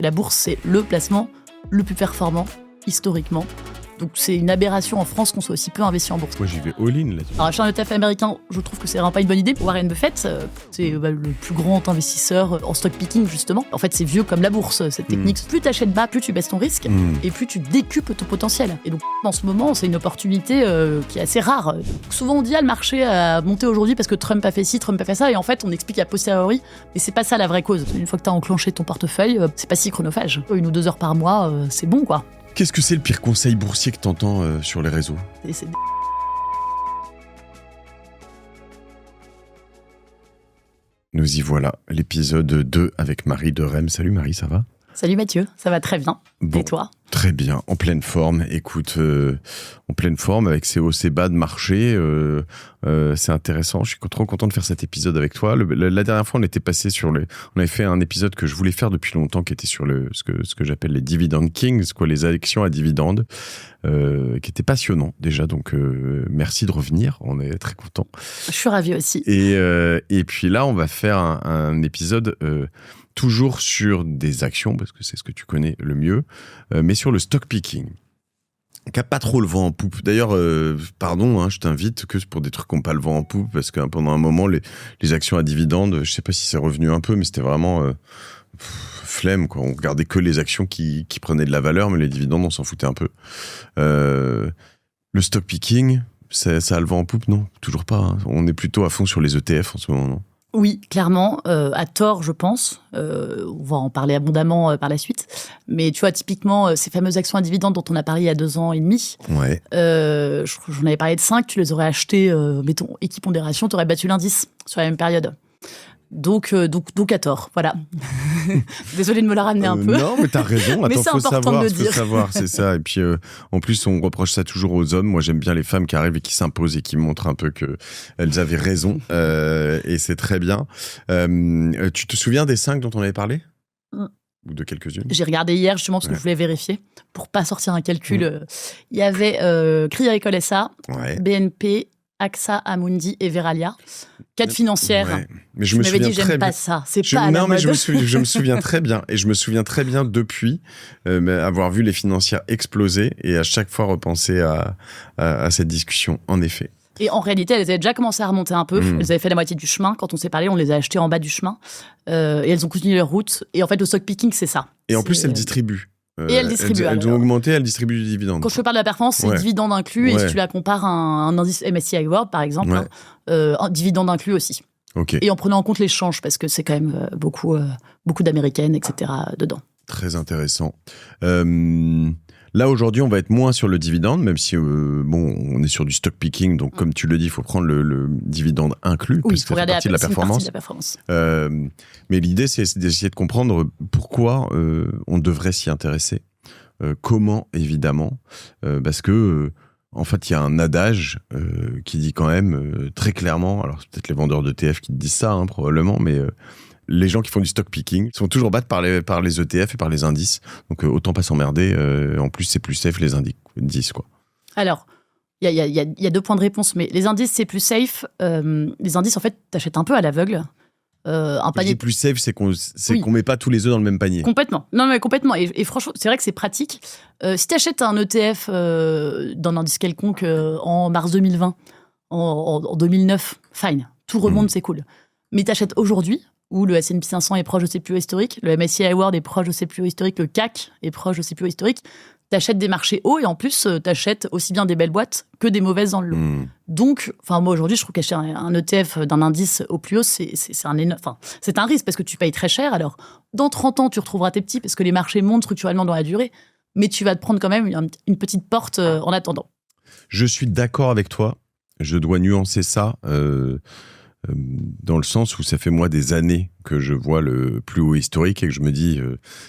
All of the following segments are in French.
La bourse, c'est le placement le plus performant historiquement. Donc c'est une aberration en France qu'on soit aussi peu investi en bourse. Moi j'y vais all-in là-dessus. Alors acheter un ETF américain, je trouve que c'est vraiment pas une bonne idée. Warren Buffett, c'est le plus grand investisseur en stock picking justement. En fait c'est vieux comme la bourse, cette technique. Plus tu achètes bas, plus tu baisses ton risque et plus tu décupes ton potentiel. Et donc en ce moment c'est une opportunité qui est assez rare. Souvent on dit le marché a monté aujourd'hui parce que Trump a fait ci, Trump a fait ça, et en fait on explique a posteriori, mais c'est pas ça la vraie cause. Une fois que tu as enclenché ton portefeuille, c'est pas si chronophage. 1 ou 2 heures par mois, c'est bon quoi. Qu'est-ce que c'est le pire conseil boursier que t'entends sur les réseaux ? Nous y voilà, l'épisode 2 avec Marie de Rem. Salut Marie, ça va ? Salut Mathieu, ça va très bien. Bon, et toi ? Très bien, en pleine forme. Écoute, en pleine forme avec ces hauts et bas de marché. C'est intéressant. Je suis trop content de faire cet épisode avec toi. La dernière fois, on était passé sur on avait fait un épisode que je voulais faire depuis longtemps, qui était sur ce que j'appelle les dividend kings, les actions à dividendes, qui était passionnant déjà. Donc, merci de revenir. On est très content. Je suis ravie aussi. Et puis là, on va faire un épisode. Toujours sur des actions, parce que c'est ce que tu connais le mieux, mais sur le stock picking, qui n'a pas trop le vent en poupe. D'ailleurs, pardon, je t'invite que pour des trucs qui n'ont pas le vent en poupe, parce que pendant un moment, les actions à dividendes, je ne sais pas si c'est revenu un peu, mais c'était vraiment flemme, quoi. On regardait que les actions qui prenaient de la valeur, mais les dividendes, on s'en foutait un peu. Le stock picking, ça a le vent en poupe? Non, toujours pas. Hein. On est plutôt à fond sur les ETF en ce moment, non? Oui, clairement, à tort, je pense. On va en parler abondamment par la suite. Mais tu vois, typiquement, ces fameuses actions à dividendes dont on a parlé il y a 2 ans et demi, ouais. J'en avais parlé de 5, tu les aurais achetées, mettons, équipondération, tu aurais battu l'indice sur la même période. Donc à tort, voilà. Désolée de me la ramener un peu. Non, mais t'as raison. Mais attends, c'est important de le dire. Faut savoir, c'est ça. Et puis, en plus, on reproche ça toujours aux hommes. Moi, j'aime bien les femmes qui arrivent et qui s'imposent et qui montrent un peu qu'elles avaient raison. Et c'est très bien. Tu te souviens des 5 dont on avait parlé ? Ou de quelques-unes ? J'ai regardé hier, justement, parce que je voulais vérifier, pour pas sortir un calcul. Il y avait Crédit Agricole SA, BNP, AXA, Amundi et Veralia. 4 financières. Ouais. Mais je m'avais dit, j'aime pas ça. C'est pas à la mode. Mais je me souviens très bien. Et je me souviens très bien depuis avoir vu les financières exploser et à chaque fois repenser à cette discussion, en effet. Et en réalité, elles avaient déjà commencé à remonter un peu. Elles avaient fait la moitié du chemin. Quand on s'est parlé, on les a achetées en bas du chemin. Et elles ont continué leur route. Et en fait, le stock picking, c'est ça. Et en plus, elles distribuent. Et elles distribuent. Elles ont augmenté, elles distribuent du dividende. Quand je te parle de la performance, c'est dividende inclus. Et si tu la compares à un indice MSCI World, par exemple, un dividende inclus aussi. Okay. Et en prenant en compte l'échange, parce que c'est quand même beaucoup d'Américaines, etc. dedans. Très intéressant. Là, aujourd'hui, on va être moins sur le dividende, même si on est sur du stock picking. Donc, comme tu le dis, il faut prendre le dividende inclus, parce que ça fait partie de la performance. Mais l'idée, c'est d'essayer de comprendre pourquoi on devrait s'y intéresser. Comment, évidemment. Parce que... en fait, il y a un adage qui dit quand même très clairement, alors c'est peut-être les vendeurs d'ETF qui te disent ça, probablement, mais les gens qui font du stock picking sont toujours battus par les ETF et par les indices. Donc autant pas s'emmerder. En plus, c'est plus safe les indices, quoi. Alors, il y a 2 points de réponse, mais les indices, c'est plus safe. Les indices, en fait, t'achètes un peu à l'aveugle. Un panier plus safe, c'est qu'on met pas tous les œufs dans le même panier. Complètement. Non, mais complètement. Et franchement, c'est vrai que c'est pratique. Si tu achètes un ETF d'un indice quelconque en mars 2020, en 2009, fine. Tout remonte, c'est cool. Mais tu achètes aujourd'hui, où le S&P 500 est proche de ses plus hauts historiques, le MSCI World est proche de ses plus hauts historiques, le CAC est proche de ses plus hauts historiques. T'achètes des marchés hauts et en plus, t'achètes aussi bien des belles boîtes que des mauvaises dans le lot. Donc, moi aujourd'hui, je trouve qu'acheter un ETF d'un indice au plus haut, c'est un risque parce que tu payes très cher. Alors, dans 30 ans, tu retrouveras tes petits parce que les marchés montent structurellement dans la durée, mais tu vas te prendre quand même une petite porte en attendant. Je suis d'accord avec toi. Je dois nuancer ça. Dans le sens où ça fait moi des années que je vois le plus haut historique et que je me dis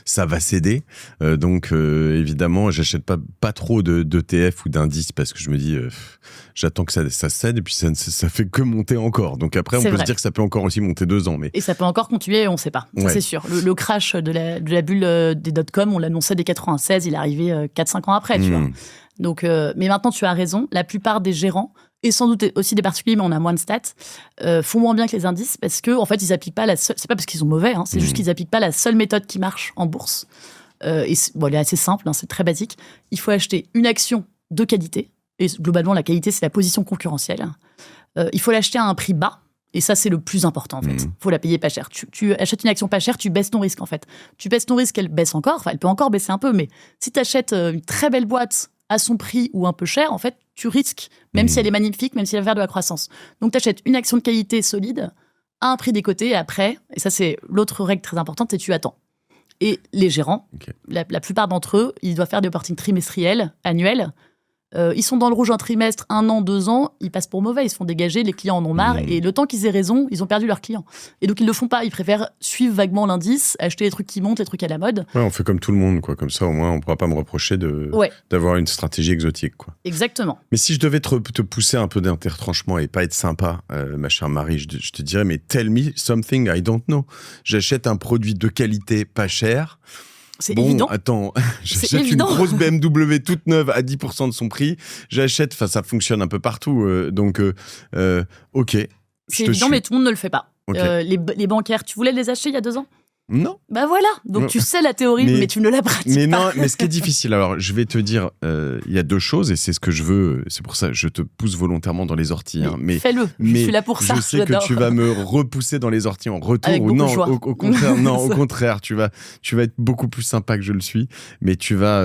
ça va céder. Donc évidemment, j'achète pas trop d'ETF ou d'indices parce que je me dis j'attends que ça cède et puis ça fait que monter encore. Donc après, on peut se dire que ça peut encore aussi monter 2 ans. Mais... Et ça peut encore continuer, on ne sait pas. Ça, c'est sûr. Le crash de la bulle des dot-com, on l'annonçait dès 96, il est arrivé 4-5 ans après. Tu vois. Donc, mais maintenant, tu as raison. La plupart des gérants et sans doute aussi des particuliers, mais on a moins de stats, font moins bien que les indices parce que en fait, ils appliquent pas la seule. C'est pas parce qu'ils sont mauvais, hein, c'est juste qu'ils appliquent pas la seule méthode qui marche en bourse. Elle est assez simple, hein, c'est très basique. Il faut acheter une action de qualité, et globalement, la qualité, c'est la position concurrentielle. Il faut l'acheter à un prix bas. Et ça, c'est le plus important, en fait. Il faut la payer pas cher. Tu achètes une action pas chère, tu baisses ton risque, en fait. Tu baisses ton risque, elle baisse encore. Enfin, elle peut encore baisser un peu, mais si tu achètes une très belle boîte à son prix ou un peu cher, en fait, tu risques, même si elle est magnifique, même si elle va faire de la croissance. Donc, tu achètes une action de qualité solide à un prix décoté, et après, et ça, c'est l'autre règle très importante, c'est tu attends. Et les gérants, la plupart d'entre eux, ils doivent faire des reportings trimestriels, annuels. Ils sont dans le rouge un trimestre, 1 an, 2 ans, ils passent pour mauvais, ils se font dégager, les clients en ont marre, et le temps qu'ils aient raison, ils ont perdu leurs clients. Et donc ils le font pas, ils préfèrent suivre vaguement l'indice, acheter les trucs qui montent, les trucs à la mode. Ouais, on fait comme tout le monde, quoi. Comme ça, au moins, on pourra pas me reprocher d'avoir une stratégie exotique, quoi. Exactement. Mais si je devais te pousser un peu d'intertranchement et pas être sympa, ma chère Marie, je te dirais, mais tell me something I don't know. J'achète un produit de qualité pas cher. C'est évident. Attends, j'achète une grosse BMW toute neuve à 10% de son prix. J'achète, ça fonctionne un peu partout. Ok. C'est évident, mais tout le monde ne le fait pas. Okay. Les bancaires, tu voulais les acheter il y a 2 ans ? Non. Bah voilà. Donc tu sais la théorie, mais tu ne la pratiques pas. Non, mais ce qui est difficile, alors je vais te dire, il y a 2 choses et c'est ce que je veux. C'est pour ça que je te pousse volontairement dans les orties. Mais fais-le. Je suis là pour ça. Je sais que tu vas me repousser dans les orties en retour. Avec ou non, au contraire. Non, au contraire, tu vas être beaucoup plus sympa que je le suis. Mais tu vas.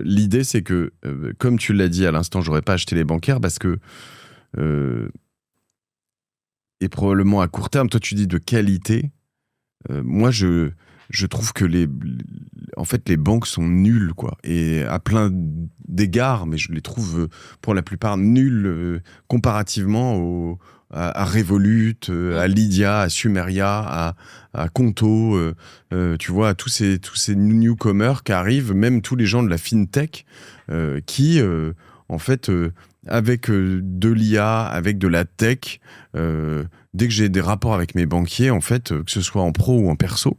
L'idée, c'est que, comme tu l'as dit à l'instant, j'aurais pas acheté les bancaires parce que. Et probablement à court terme, toi tu dis de qualité. Moi, je trouve que en fait, les banques sont nulles, quoi. Et à plein d'égards, mais je les trouve pour la plupart nulles comparativement à Revolut, à Lydia, à Sumeria, à Conto, tu vois, à tous ces newcomers qui arrivent, même tous les gens de la fintech qui, en fait... avec de l'IA, avec de la tech, dès que j'ai des rapports avec mes banquiers, en fait, que ce soit en pro ou en perso,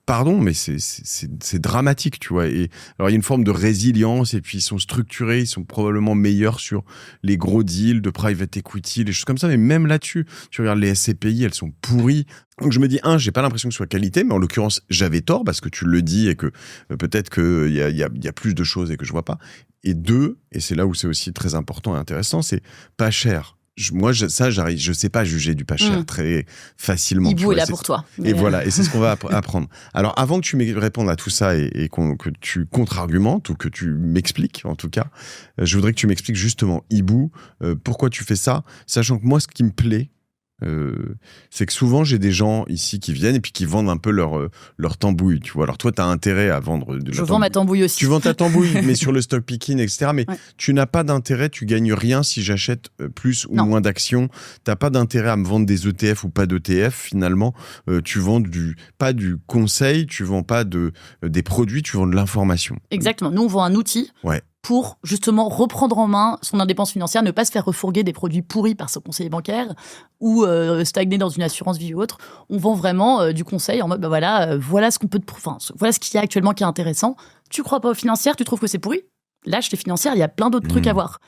pardon, mais c'est dramatique, tu vois. Et alors il y a une forme de résilience, et puis ils sont structurés, ils sont probablement meilleurs sur les gros deals de private equity, les choses comme ça. Mais même là-dessus, tu regardes les SCPI, elles sont pourries. Donc je me dis, j'ai pas l'impression que ce soit qualité, mais en l'occurrence, j'avais tort parce que tu le dis et que peut-être qu'il y a plus de choses et que je vois pas. Et 2, et c'est là où c'est aussi très important et intéressant, c'est pas cher. Je sais pas juger du pas cher très facilement. Hibou est là pour toi. Et voilà, et c'est ce qu'on va apprendre. Alors, avant que tu répondes à tout ça et que tu contre-argumentes ou que tu m'expliques, en tout cas, je voudrais que tu m'expliques justement, Hibou, pourquoi tu fais ça, sachant que moi, ce qui me plaît, c'est que souvent j'ai des gens ici qui viennent et puis qui vendent un peu leur tambouille, tu vois. Alors toi, tu as intérêt à vendre je vends ma tambouille aussi. Tu vends ta tambouille, mais sur le stock picking, etc. Mais tu n'as pas d'intérêt, tu gagnes rien si j'achète plus ou moins d'actions. T'as pas d'intérêt à me vendre des ETF ou pas d'ETF. Finalement, tu vends pas du conseil, tu vends pas des produits, tu vends de l'information. Exactement. Nous, on vend un outil. Ouais. Pour justement reprendre en main son indépendance financière, ne pas se faire refourguer des produits pourris par son conseiller bancaire ou stagner dans une assurance vie ou autre. On vend vraiment du conseil en mode voilà ce qu'on peut voilà ce qu'il y a actuellement qui est intéressant. Tu crois pas aux financières, tu trouves que c'est pourri ? Lâche les financières, il y a plein d'autres trucs à voir.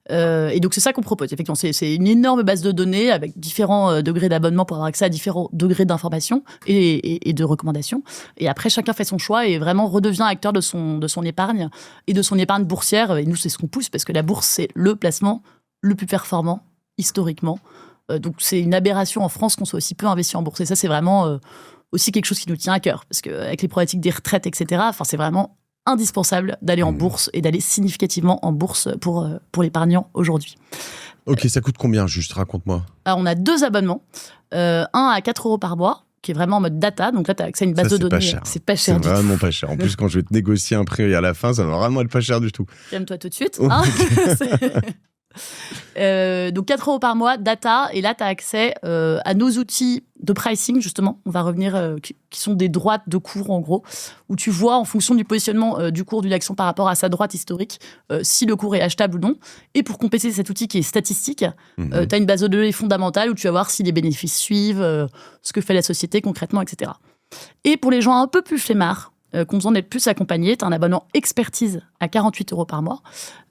Et donc c'est ça qu'on propose. Effectivement, c'est une énorme base de données avec différents degrés d'abonnement pour avoir accès à différents degrés d'information et de recommandations. Et après, chacun fait son choix et vraiment redevient acteur de son épargne et de son épargne boursière. Et nous, c'est ce qu'on pousse parce que la bourse, c'est le placement le plus performant historiquement. Donc c'est une aberration en France qu'on soit aussi peu investi en bourse. Et ça, c'est vraiment aussi quelque chose qui nous tient à cœur. Parce qu'avec les problématiques des retraites, etc., c'est vraiment indispensable d'aller en bourse et d'aller significativement en bourse pour l'épargnant aujourd'hui. Ok, ça coûte combien, juste raconte-moi. Alors, on a 2 abonnements, un à 4 € par mois, qui est vraiment en mode data, donc là tu as accès à une base de données. C'est pas cher. C'est vraiment pas cher. En plus, quand je vais te négocier un prix à la fin, ça va vraiment être pas cher du tout. Calme-toi tout de suite. Hein. Donc 4 € par mois, data, et là tu as accès à nos outils de pricing, justement, on va revenir, qui sont des droites de cours en gros, où tu vois en fonction du positionnement du cours d'une action par rapport à sa droite historique, si le cours est achetable ou non. Et pour compenser cet outil qui est statistique, tu as une base de données fondamentale où tu vas voir si les bénéfices suivent, ce que fait la société concrètement, etc. Et pour les gens un peu plus flemmards, qui ont besoin d'être plus accompagnés. Tu as un abonnement expertise à 48 € par mois.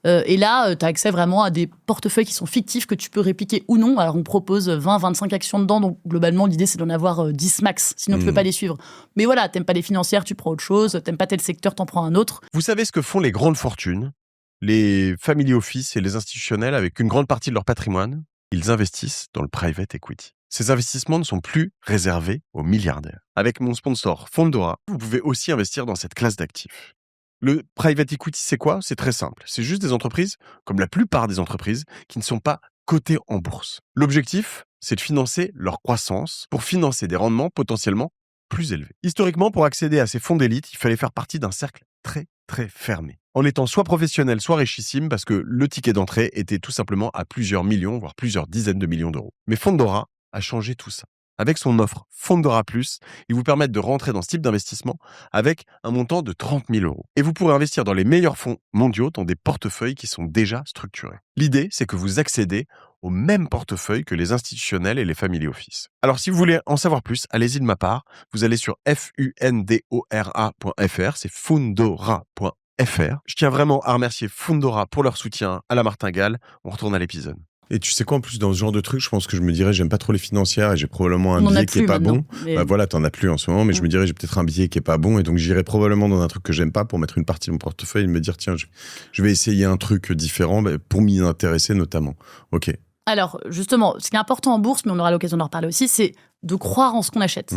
Et là, tu as accès vraiment à des portefeuilles qui sont fictifs, que tu peux répliquer ou non. Alors, on propose 20-25 actions dedans. Donc, globalement, l'idée, c'est d'en avoir 10 max. Sinon, tu peux pas les suivre. Mais voilà, t'aimes pas les financières, tu prends autre chose. T'aimes pas tel secteur, t'en prends un autre. Vous savez ce que font les grandes fortunes, les family office et les institutionnels avec une grande partie de leur patrimoine? Ils investissent dans le private equity. Ces investissements ne sont plus réservés aux milliardaires. Avec mon sponsor Fondora, vous pouvez aussi investir dans cette classe d'actifs. Le private equity, c'est quoi? C'est très simple. C'est juste des entreprises, comme la plupart des entreprises, qui ne sont pas cotées en bourse. L'objectif, c'est de financer leur croissance pour financer des rendements potentiellement plus élevés. Historiquement, pour accéder à ces fonds d'élite, il fallait faire partie d'un cercle très, très fermé, en étant soit professionnel, soit richissime, parce que le ticket d'entrée était tout simplement à plusieurs millions, voire plusieurs dizaines de millions d'euros. Mais Fondora a changé tout ça. Avec son offre Fondora Plus, ils vous permettent de rentrer dans ce type d'investissement avec un montant de 30 000 €. Et vous pourrez investir dans les meilleurs fonds mondiaux dans des portefeuilles qui sont déjà structurés. L'idée, c'est que vous accédez au même portefeuille que les institutionnels et les family office. Alors, si vous voulez en savoir plus, allez-y de ma part. Vous allez sur fundora.fr, c'est fundora.fr. Je tiens vraiment à remercier Fondora pour leur soutien à la martingale. On retourne à l'épisode. Et tu sais quoi, en plus, dans ce genre de truc, je pense que je me dirais, j'aime pas trop les financières et j'ai probablement un biais qui est pas bon. Mais... Bah voilà, t'en as plus en ce moment, mais je me dirais, j'ai peut-être un biais qui est pas bon et donc j'irais probablement dans un truc que j'aime pas pour mettre une partie de mon portefeuille et me dire, tiens, je vais essayer un truc différent pour m'y intéresser notamment. Ok. Alors, justement, ce qui est important en bourse, mais on aura l'occasion d'en reparler aussi, c'est de croire en ce qu'on achète.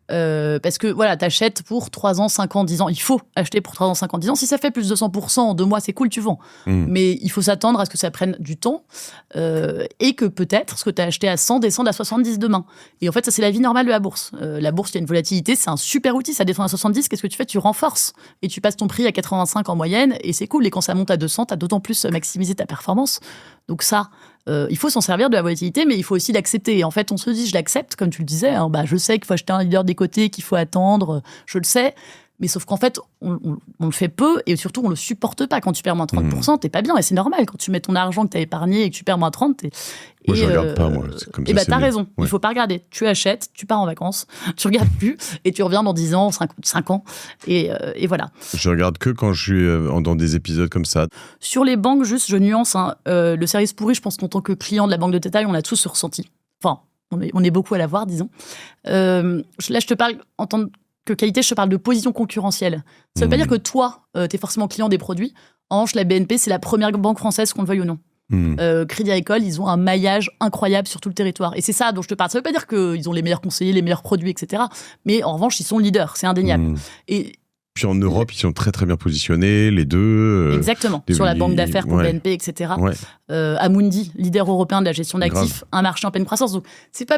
Parce que, voilà, t'achètes pour 3 ans, 5 ans, 10 ans. Il faut acheter pour 3 ans, 5 ans, 10 ans. Si ça fait plus de 100% en 2 mois, c'est cool, tu vends. Mais il faut s'attendre à ce que ça prenne du temps et que peut-être ce que t'as acheté à 100 descende à 70 demain. Et en fait, ça, c'est la vie normale de la bourse. La bourse, il y a une volatilité, c'est un super outil. Ça descend à 70, qu'est-ce que tu fais? Tu renforces et tu passes ton prix à 85 en moyenne et c'est cool. Et quand ça monte à 200, t'as d'autant plus maximisé ta performance. Donc ça, il faut s'en servir de la volatilité, mais il faut aussi l'accepter. Et en fait, on se dit, je l'accepte, comme tu le disais. Hein, je sais qu'il faut acheter un leader des côtés, qu'il faut attendre, je le sais. Mais sauf qu'en fait, on le fait peu et surtout, on le supporte pas. Quand tu perds moins 30%, t'es pas bien. Et c'est normal. Quand tu mets ton argent que t'as épargné et que tu perds moins 30%, moi, je regarde pas, moi. C'est comme ça, t'as raison. Ouais. Il faut pas regarder. Tu achètes, tu pars en vacances, tu regardes plus et tu reviens dans 10 ans, 5 ans. Et voilà. Je regarde que quand je suis dans des épisodes comme ça. Sur les banques, juste, je nuance. Hein, le service pourri, je pense qu'en tant que client de la banque de détail, on l'a tous ressenti. Enfin, on est beaucoup à l'avoir, disons. Là, je te parle en tant que qualité, je te parle de position concurrentielle. Ça veut pas dire que toi, t'es forcément client des produits. En revanche, la BNP, c'est la première banque française, qu'on le veuille ou non. Crédit Agricole, ils ont un maillage incroyable sur tout le territoire. Et c'est ça dont je te parle. Ça veut pas dire qu'ils ont les meilleurs conseillers, les meilleurs produits, etc. Mais en revanche, ils sont leaders, c'est indéniable. Et puis en Europe, ils sont très très bien positionnés, les deux. Exactement, sur la banque d'affaires pour BNP, etc. Ouais. Amundi, leader européen de la gestion d'actifs, un marché en pleine croissance. Donc, c'est pas,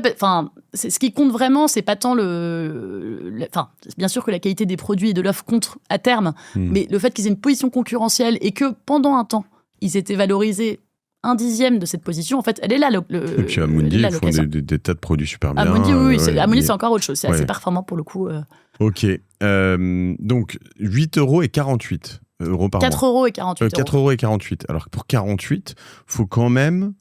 ce qui compte vraiment, c'est pas tant bien sûr que la qualité des produits et de l'offre compte à terme, mais le fait qu'ils aient une position concurrentielle et que pendant un temps, ils étaient valorisés 1/10 de cette position, en fait, elle est là. Et puis Amundi, ils font des tas de produits super bien. Amundi, oui, c'est encore autre chose. C'est assez performant pour le coup. Ok. Donc, 8,48 € par mois. 4,48 €. 4,48 €. Alors, pour 48, il faut quand même,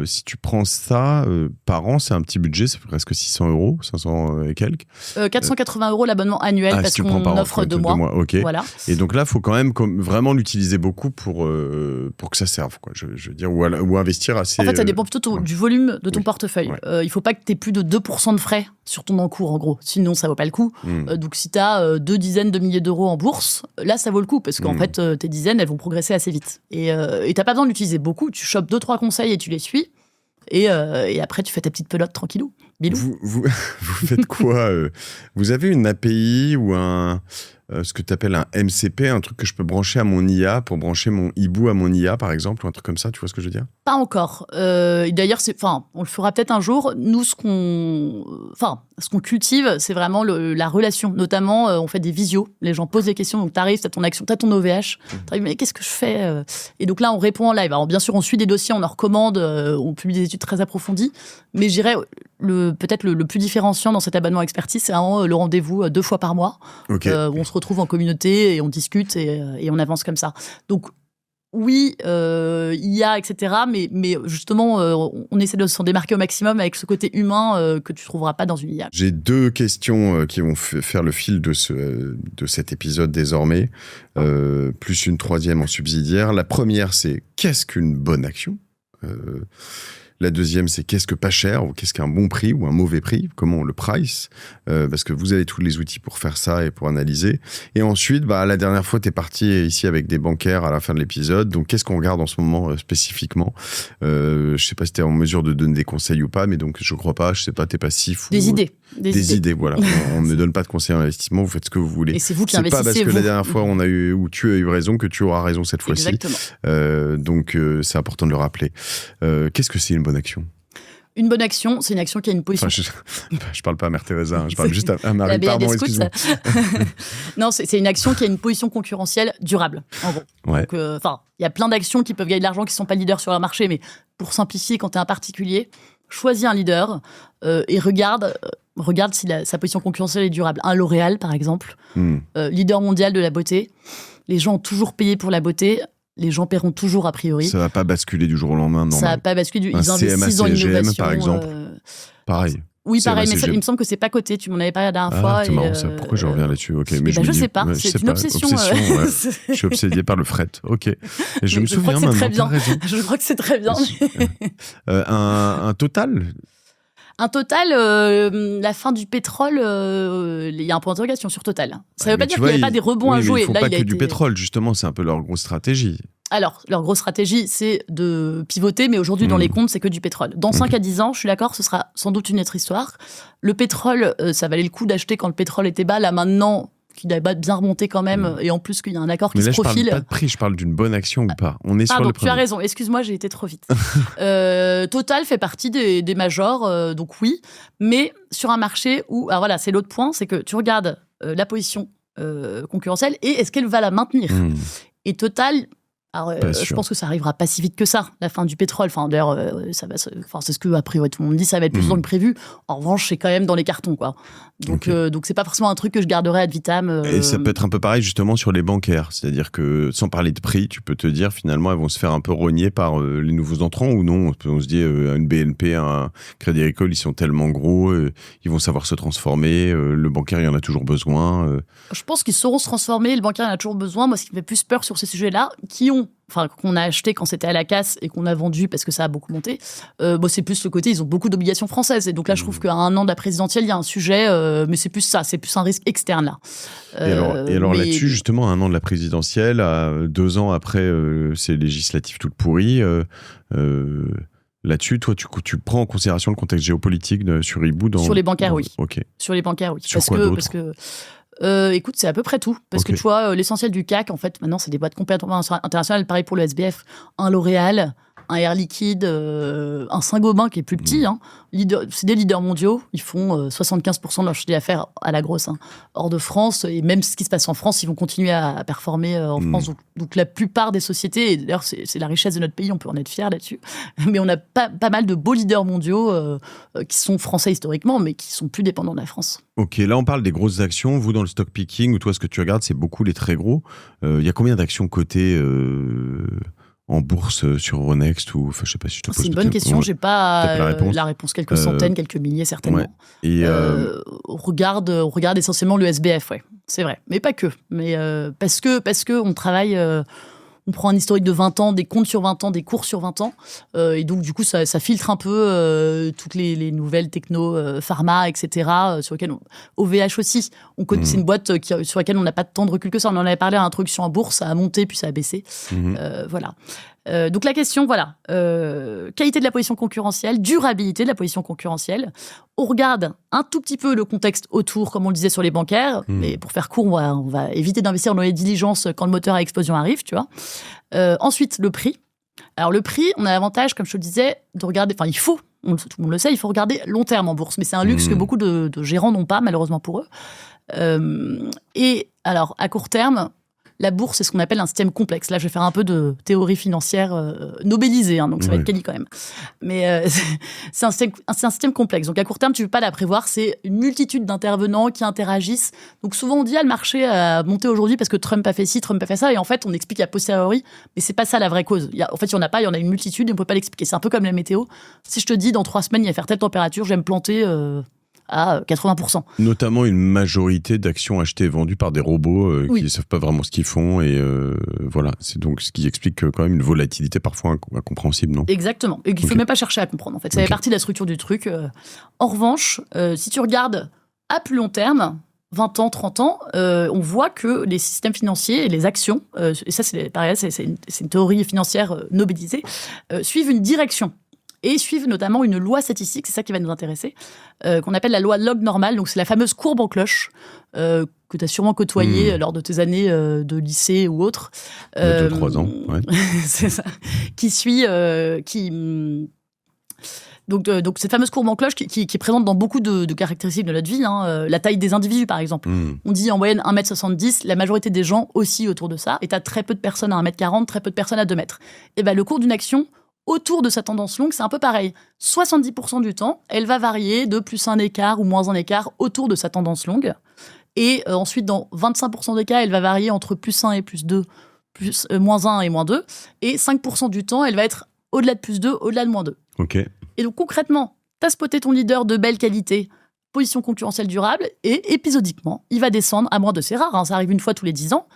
si tu prends ça par an, c'est un petit budget, c'est presque 600 €, 500 et quelques. 480 € l'abonnement annuel parce si qu'on offre 2 mois. Okay. Voilà. Et donc là, il faut quand même vraiment l'utiliser beaucoup pour que ça serve, quoi. Je veux dire, ou investir assez. En fait, ça dépend plutôt du volume de ton portefeuille. Il ne faut pas que tu aies plus de 2% de frais sur ton encours, en gros. Sinon, ça ne vaut pas le coup. Donc, si tu as 2 dizaines de milliers d'euros en bourse, là, ça vaut le coup parce qu'en fait, tes dizaines, elles vont progresser assez vite. Et tu n'as pas besoin de l'utiliser beaucoup. Tu chopes 2-3 conseils et tu les suis. Et après, tu fais ta petite pelote tranquillou. Bilou. Vous faites quoi Vous avez une API ou ce que tu appelles un MCP, un truc que je peux brancher à mon IA pour brancher mon hibou à mon IA, par exemple, ou un truc comme ça, tu vois ce que je veux dire? Pas encore. D'ailleurs, on le fera peut-être un jour. Nous, ce qu'on cultive, c'est vraiment la relation. Notamment, on fait des visios. Les gens posent des questions. Donc, t'arrives, t'as ton action, t'as ton OVH. T'arrives, mais qu'est-ce que je fais? Et donc là, on répond en live. Alors, bien sûr, on suit des dossiers, on en recommande, on publie des études très approfondies. Mais je dirais, peut-être le plus différenciant dans cet abonnement expertise, c'est vraiment le rendez-vous 2 fois par mois. Okay. Où on se retrouve en communauté et on discute et on avance comme ça. Donc, oui, IA, etc. Mais justement, on essaie de s'en démarquer au maximum avec ce côté humain que tu ne trouveras pas dans une IA. J'ai 2 questions qui vont faire le fil de cet épisode désormais, plus une 3e en subsidiaire. La première, c'est qu'est-ce qu'une bonne action ? La deuxième, c'est qu'est-ce que pas cher, ou qu'est-ce qu'un bon prix ou un mauvais prix, comment on le price, parce que vous avez tous les outils pour faire ça et pour analyser. Et ensuite, la dernière fois, tu es parti ici avec des bancaires à la fin de l'épisode, donc qu'est-ce qu'on regarde en ce moment spécifiquement ? Je sais pas si tu es en mesure de donner des conseils ou pas, mais donc je crois pas, je sais pas, t'es passif. Des idées. Des idées, voilà. On ne donne pas de conseils en investissement, vous faites ce que vous voulez. Et c'est vous qui investissez. C'est pas parce que la dernière fois on a eu, ou tu as eu raison, que tu auras raison cette fois-ci. Exactement. Donc c'est important de le rappeler. Qu'est-ce que c'est une bonne action ? Une bonne action, c'est une action qui a une position... je parle pas à Mère Teresa, je parle juste à Marie, pardon, excuse-moi. Non, c'est une action qui a une position concurrentielle durable, en gros. Ouais. Donc, il y a plein d'actions qui peuvent gagner de l'argent, qui ne sont pas leaders sur leur marché, mais pour simplifier, quand tu es un particulier, choisis un leader et regarde si sa position concurrentielle est durable. Un L'Oréal, par exemple, leader mondial de la beauté. Les gens ont toujours payé pour la beauté. Les gens paieront toujours a priori. Ça va pas basculer du jour au lendemain, normal. Ça va pas basculer. Ils investissent dans l'innovation. par exemple. Pareil. Oui, pareil, mais il me semble que c'est pas coté. Tu m'en avais parlé la dernière fois. C'est marrant ça. Pourquoi je reviens là-dessus ? Ok, mais je sais pas. C'est une obsession. Ouais. Je suis obsédé par le fret. Ok. Et je me souviens maintenant. Très bien. Je crois que c'est très bien. Un total. Un Total, la fin du pétrole, il y a un point d'interrogation sur Total. Ça ne veut pas dire qu'il n'y a pas des rebonds à jouer. Ils ne font pas que du pétrole, justement, c'est un peu leur grosse stratégie. Alors, leur grosse stratégie, c'est de pivoter, mais aujourd'hui, dans les comptes, c'est que du pétrole. Dans 5 à 10 ans, je suis d'accord, ce sera sans doute une autre histoire. Le pétrole, ça valait le coup d'acheter quand le pétrole était bas. Là, maintenant, qu'il a bien remonté quand même, et en plus qu'il y a un accord qui se profile. Je parle pas de prix, je parle d'une bonne action ou pas. On est sur le premier. Tu as raison, excuse-moi, j'ai été trop vite. Total fait partie des majors, donc oui, mais sur un marché où, alors voilà, c'est l'autre point, c'est que tu regardes la position concurrentielle et est-ce qu'elle va la maintenir. Et Total... Alors, je pense que ça arrivera pas si vite que ça, la fin du pétrole. Enfin, d'ailleurs, c'est ce que a priori tout le monde dit, ça va être plus long que prévu. En revanche, c'est quand même dans les cartons, quoi. Donc, donc c'est pas forcément un truc que je garderai ad vitam. Et ça peut être un peu pareil justement sur les bancaires, c'est-à-dire que sans parler de prix, tu peux te dire finalement elles vont se faire un peu rogner par les nouveaux entrants ou non. On se dit une BNP, un Crédit Agricole, ils sont tellement gros, ils vont savoir se transformer. Le bancaire, il y en a toujours besoin. Je pense qu'ils sauront se transformer. Le bancaire, il en a toujours besoin. Moi, ce qui me fait plus peur sur ces sujets-là, qu'on a acheté quand c'était à la casse et qu'on a vendu parce que ça a beaucoup monté, c'est plus le côté, ils ont beaucoup d'obligations françaises. Et donc là, je trouve qu'à 1 an de la présidentielle, il y a un sujet, mais c'est plus ça, c'est plus un risque externe là. Et alors là-dessus, justement, à 1 an de la présidentielle, à 2 ans après ces législatives toutes pourries, là-dessus, toi, tu prends en considération le contexte géopolitique sur Iboud Sur les bancaires, oui. Ok. Sur les bancaires, oui. Sur quoi d'autre ? Écoute, c'est à peu près tout. Parce que tu vois, l'essentiel du CAC, en fait, maintenant, c'est des boîtes complètement internationales. Pareil pour le SBF. Un L'Oréal, un Air Liquide, un Saint-Gobain qui est plus petit. C'est des leaders mondiaux. Ils font 75% de leur chiffre d'affaires à la grosse hors de France. Et même ce qui se passe en France, ils vont continuer à performer en France. Donc la plupart des sociétés, et d'ailleurs c'est la richesse de notre pays, on peut en être fiers là-dessus, mais on a pas mal de beaux leaders mondiaux qui sont français historiquement, mais qui sont plus dépendants de la France. Ok, là on parle des grosses actions. Vous, dans le stock picking, ou toi ce que tu regardes, c'est beaucoup les très gros. Il y a combien d'actions cotées en bourse sur Euronext ou je sais pas si je te pose. C'est une bonne question. J'ai pas la réponse. Quelques centaines, quelques milliers certainement. Ouais. Et on regarde essentiellement le SBF, ouais. C'est vrai, mais pas que. Mais parce que on travaille. On prend un historique de 20 ans, des comptes sur 20 ans, des cours sur 20 ans. Et donc, du coup, ça filtre un peu toutes les nouvelles techno, pharma, etc. Sur lesquelles OVH aussi. C'est une boîte sur laquelle on n'a pas tant de recul que ça. On en avait parlé à l'introduction en bourse. Ça a monté, puis ça a baissé. Voilà. Donc, la question, voilà. Qualité de la position concurrentielle, durabilité de la position concurrentielle. On regarde un tout petit peu le contexte autour, comme on le disait sur les bancaires. Mais pour faire court, on va éviter d'investir dans les diligences quand le moteur à explosion arrive, tu vois. Ensuite, le prix. Alors, le prix, on a l'avantage, comme je te le disais, de regarder... Enfin, tout le monde le sait, il faut regarder long terme en bourse. Mais c'est un luxe que beaucoup de gérants n'ont pas, malheureusement pour eux. Et alors, à court terme, la bourse, c'est ce qu'on appelle un système complexe. Là, je vais faire un peu de théorie financière nobélisée, donc ça va être quali quand même. Mais c'est un système complexe. Donc à court terme, tu ne peux pas la prévoir. C'est une multitude d'intervenants qui interagissent. Donc souvent, on dit, le marché a monté aujourd'hui parce que Trump a fait ci, Trump a fait ça. Et en fait, on explique a posteriori, mais c'est pas ça la vraie cause. En fait, il y en a pas, il y en a une multitude et on ne peut pas l'expliquer. C'est un peu comme la météo. Si je te dis, dans 3 semaines, il va faire telle température, je vais me planter à 80%. Notamment une majorité d'actions achetées et vendues par des robots qui ne savent pas vraiment ce qu'ils font. Et voilà, c'est donc ce qui explique quand même une volatilité parfois incompréhensible, non ? Exactement. Et qu'il ne faut même pas chercher à comprendre, en fait. Ça fait partie de la structure du truc. En revanche, si tu regardes à plus long terme, 20 ans, 30 ans, on voit que les systèmes financiers et les actions, et ça c'est une théorie financière nobélisée, suivent une direction. Et suivent notamment une loi statistique, c'est ça qui va nous intéresser, qu'on appelle la loi log normale. Donc c'est la fameuse courbe en cloche que tu as sûrement côtoyée lors de tes années de lycée ou autre. 2-3 ans, ouais. C'est ça. Qui suit... Donc cette fameuse courbe en cloche qui est présente dans beaucoup de caractéristiques de notre vie, la taille des individus par exemple. On dit en moyenne 1m70, la majorité des gens aussi autour de ça, et tu as très peu de personnes à 1m40, très peu de personnes à 2 mètres. Et le cours d'une action autour de sa tendance longue, c'est un peu pareil. 70% du temps, elle va varier de plus 1 écart ou moins 1 écart autour de sa tendance longue. Et ensuite, dans 25% des cas, elle va varier entre plus 1 et plus 2, moins 1 et moins 2. Et 5% du temps, elle va être au-delà de plus 2, au-delà de moins 2. Ok. Et donc concrètement, tu as spoté ton leader de belle qualité, position concurrentielle durable, et épisodiquement, il va descendre à moins 2. C'est rare, ça arrive une fois tous les 10 ans.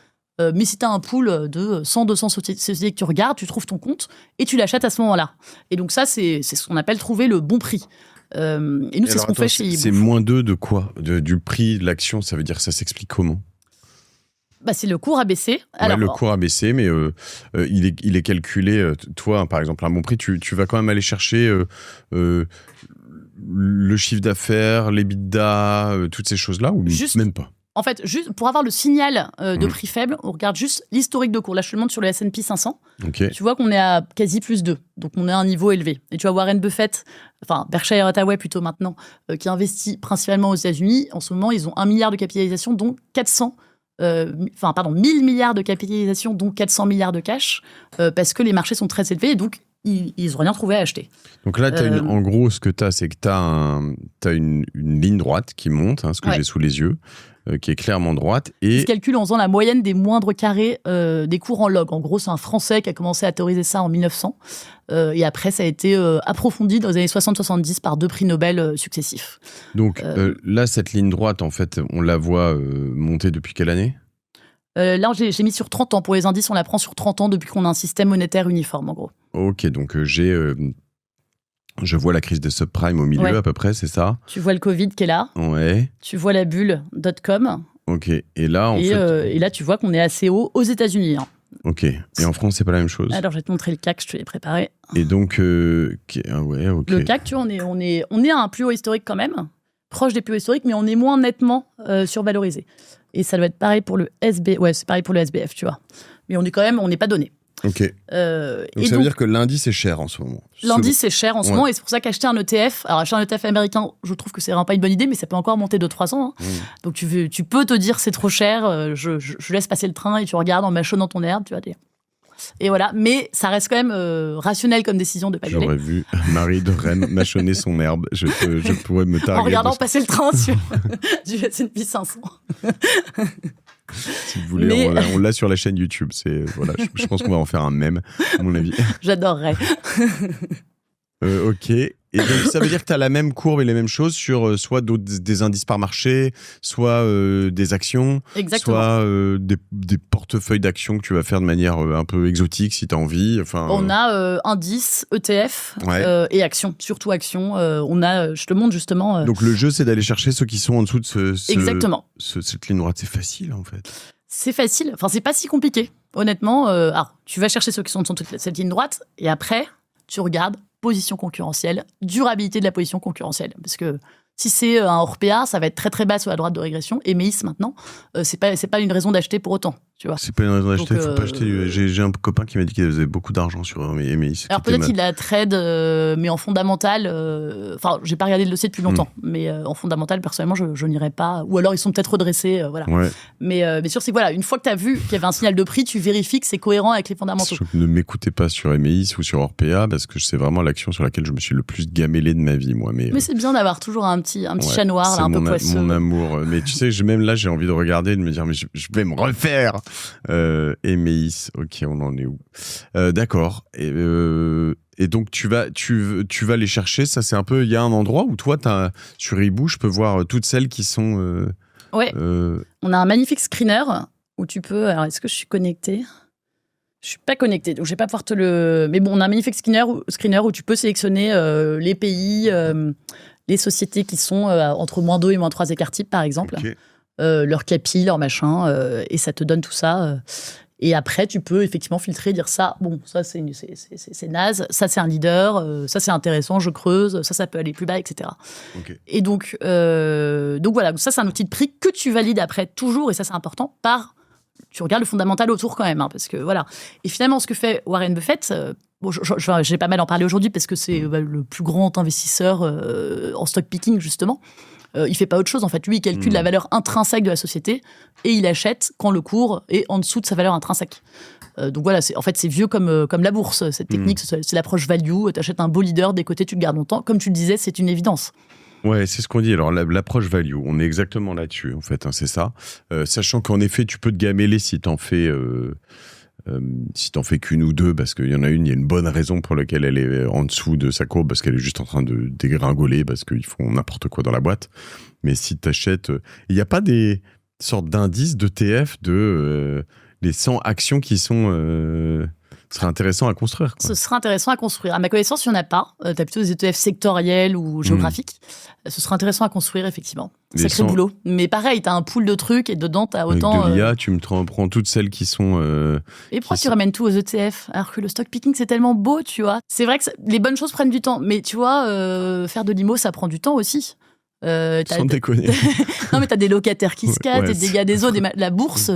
Mais si tu as un pool de 100-200 sociétés que tu regardes, tu trouves ton compte et tu l'achètes à ce moment-là. Et donc ça, c'est ce qu'on appelle trouver le bon prix. Et nous, c'est ce qu'on fait chez eBourse. C'est moins 2 de quoi ? Du prix de l'action, ça veut dire, ça s'explique comment ? C'est le cours a baissé. Alors, le cours a baissé, mais il est calculé. Toi, par exemple, un bon prix, tu vas quand même aller chercher le chiffre d'affaires, l'EBITDA, toutes ces choses-là, ou même pas ? En fait, juste pour avoir le signal de prix faible, on regarde juste l'historique de cours. Là, je te le montre sur le S&P 500. Okay. Tu vois qu'on est à quasi plus 2. Donc, on est à un niveau élevé. Et tu vois Warren Buffett, enfin Berkshire Hathaway plutôt maintenant, qui investit principalement aux États-Unis. En ce moment, ils ont 1 milliard de capitalisation, dont 1000 milliards de capitalisation, dont 400 milliards de cash, parce que les marchés sont très élevés. Et donc, ils n'ont rien trouvé à acheter. Donc là, en gros, ce que tu as, c'est que tu as une ligne droite qui monte, ce que j'ai sous les yeux, qui est clairement droite. Et il se calcule en faisant la moyenne des moindres carrés des cours en log. En gros, c'est un Français qui a commencé à théoriser ça en 1900. Et après, ça a été approfondi dans les années 60-70 par 2 prix Nobel successifs. Donc là, cette ligne droite, en fait, on la voit monter depuis quelle année ? Là, j'ai mis sur 30 ans. Pour les indices, on la prend sur 30 ans depuis qu'on a un système monétaire uniforme, en gros. Ok, donc je vois la crise des subprimes au milieu à peu près, c'est ça ? Tu vois le Covid qui est là. Ouais. Tu vois la bulle .com. Ok, et là, et là, tu vois qu'on est assez haut aux États-Unis. Ok, et en France, c'est pas la même chose ? Alors, je vais te montrer le CAC, je te l'ai préparé. Et donc, ok. Le CAC, tu vois, on est à un plus haut historique quand même, proche des plus hauts historiques, mais on est moins nettement survalorisé. Et ça doit être pareil pour le SBF. Ouais, c'est pareil pour le SBF, tu vois. Mais on n'est pas donné. Ok. Donc ça veut dire que l'indice est cher en ce moment. L'indice est cher en ce moment, et c'est pour ça qu'acheter un ETF, alors acheter un ETF américain, je trouve que c'est vraiment pas une bonne idée, mais ça peut encore monter de 3 ans. Donc tu peux te dire c'est trop cher, je laisse passer le train et tu regardes en mâchonnant ton herbe, tu vas dire. Et voilà, mais ça reste quand même rationnel comme décision de pas y aller. J'aurais vu Marie de Rennes mâchonner son herbe, je pourrais me targuer. En regardant passer le train sur du S&P 500. Si vous voulez, on l'a sur la chaîne YouTube. Voilà, je pense qu'on va en faire un mème, à mon avis. J'adorerais. Ok. Et donc, ça veut dire que tu as la même courbe et les mêmes choses sur soit des indices par marché, soit des actions, exactement. soit des portefeuilles d'actions que tu vas faire de manière un peu exotique si tu as envie. On a indices, ETF et actions, surtout actions. Je te montre justement... Donc le jeu, c'est d'aller chercher ceux qui sont en dessous de exactement. Cette ligne droite. C'est facile en fait. C'est facile. Enfin, c'est pas si compliqué, honnêtement. Alors, tu vas chercher ceux qui sont en dessous de cette ligne droite et après, tu regardes position concurrentielle, durabilité de la position concurrentielle. Parce que si c'est un Orpea, ça va être très très bas sur la droite de régression. Et Meis maintenant, c'est pas une raison d'acheter pour autant. Tu vois. C'est pas une raison d'acheter, faut pas acheter. J'ai un copain qui m'a dit qu'il faisait beaucoup d'argent sur MAIS. Alors peut-être qu'il a trade, mais en fondamental, enfin, j'ai pas regardé le dossier depuis longtemps, mais en fondamental, personnellement, je n'irais pas. Ou alors ils sont peut-être redressés, voilà. Ouais. Mais sûr, c'est que voilà, une fois que tu as vu qu'il y avait un signal de prix, tu vérifies que c'est cohérent avec les fondamentaux. Ne m'écoutez pas sur MAIS ou sur Orpea parce que c'est vraiment l'action sur laquelle je me suis le plus gamellé de ma vie, moi. Mais c'est bien d'avoir toujours un petit chat noir, là, un peu poisseux. Mon amour. Mais tu sais, même là, j'ai envie de regarder et de me dire, mais je vais me refaire. MAIS, ok, on en est où? D'accord. Et donc tu vas les chercher. Ça, c'est un peu. Il y a un endroit où toi, sur Hibou, je peux voir toutes celles qui sont. Ouais. On a un magnifique screener où tu peux. Alors, est-ce que je suis connectée? Je suis pas connectée, donc je vais pas pouvoir te le. Mais bon, on a un magnifique screener où tu peux sélectionner les pays, les sociétés qui sont entre -2 et -3 écart type, par exemple. Okay. Leur capi, leur machin, et ça te donne tout ça. Et après, tu peux effectivement filtrer, dire ça, bon, ça c'est naze, ça c'est un leader, ça c'est intéressant, je creuse, ça peut aller plus bas, etc. Okay. Et donc voilà, ça c'est un outil de prix que tu valides après toujours, et ça c'est important, tu regardes le fondamental autour quand même, hein, parce que voilà. Et finalement, ce que fait Warren Buffett, bon, j'ai pas mal en parler aujourd'hui parce que c'est le plus grand investisseur en stock picking, justement. Il fait pas autre chose en fait. Lui, il calcule la valeur intrinsèque de la société et il achète quand le cours est en dessous de sa valeur intrinsèque. Donc voilà, c'est vieux comme la bourse. Cette technique, c'est l'approche value. Tu achètes un beau leader, des côtés tu le gardes longtemps. Comme tu le disais, c'est une évidence. Ouais, c'est ce qu'on dit. Alors l'approche value, on est exactement là-dessus en fait. Hein, c'est ça. Sachant qu'en effet, tu peux te gameler si t'en fais. Si t'en fais qu'une ou deux, parce qu'il y en a une, il y a une bonne raison pour laquelle elle est en dessous de sa courbe, parce qu'elle est juste en train de dégringoler, parce qu'ils font n'importe quoi dans la boîte. Mais si t'achètes, il n'y a pas des sortes d'indices d'ETF de les 100 actions qui sont... Ce serait intéressant à construire, quoi. Ce serait intéressant à construire. À ma connaissance, il n'y en a pas. Tu as plutôt des ETF sectoriels ou géographiques. Ce serait intéressant à construire, effectivement. Sacré boulot. Mais pareil, tu as un pool de trucs et dedans, tu as autant... Avec de l'IA, tu me prends toutes celles qui sont... et pourquoi tu ramènes tout aux ETF alors que le stock picking, c'est tellement beau, tu vois? C'est vrai que les bonnes choses prennent du temps. Mais tu vois, faire de l'IMO, ça prend du temps aussi. Sans déconner. Non, mais t'as des locataires qui se cassent, des dégâts des eaux, la bourse,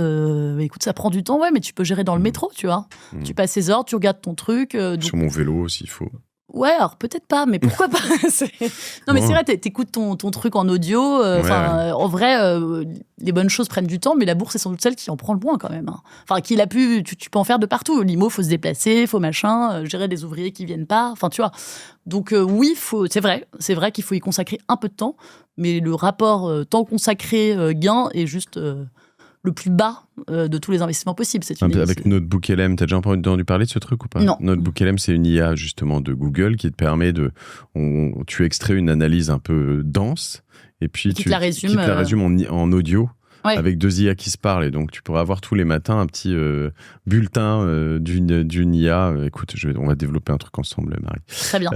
écoute, ça prend du temps, ouais, mais tu peux gérer dans le métro, tu vois. Tu passes tes ordres, tu regardes ton truc. Sur mon vélo, s'il faut. Ouais, alors peut-être pas, mais pourquoi pas? Non, mais c'est vrai, t'écoutes ton truc en audio. En vrai, les bonnes choses prennent du temps, mais la bourse, c'est sans doute celle qui en prend le moins quand même. Hein. Enfin, tu peux en faire de partout. L'IMO, faut se déplacer, faut machin, gérer des ouvriers qui viennent pas. Enfin, tu vois. Donc oui, c'est vrai qu'il faut y consacrer un peu de temps, mais le rapport temps consacré-gain est juste le plus bas de tous les investissements possibles. Avec Notebook LM, t'as déjà entendu parler de ce truc ou pas? Non. Notebook LM, c'est une IA justement de Google qui te permet tu extrais une analyse un peu dense et puis tu la résumes en audio. Ouais. Avec 2 IA qui se parlent, et donc tu pourras avoir tous les matins un petit bulletin d'une IA. Écoute, on va développer un truc ensemble, Marie. Très bien.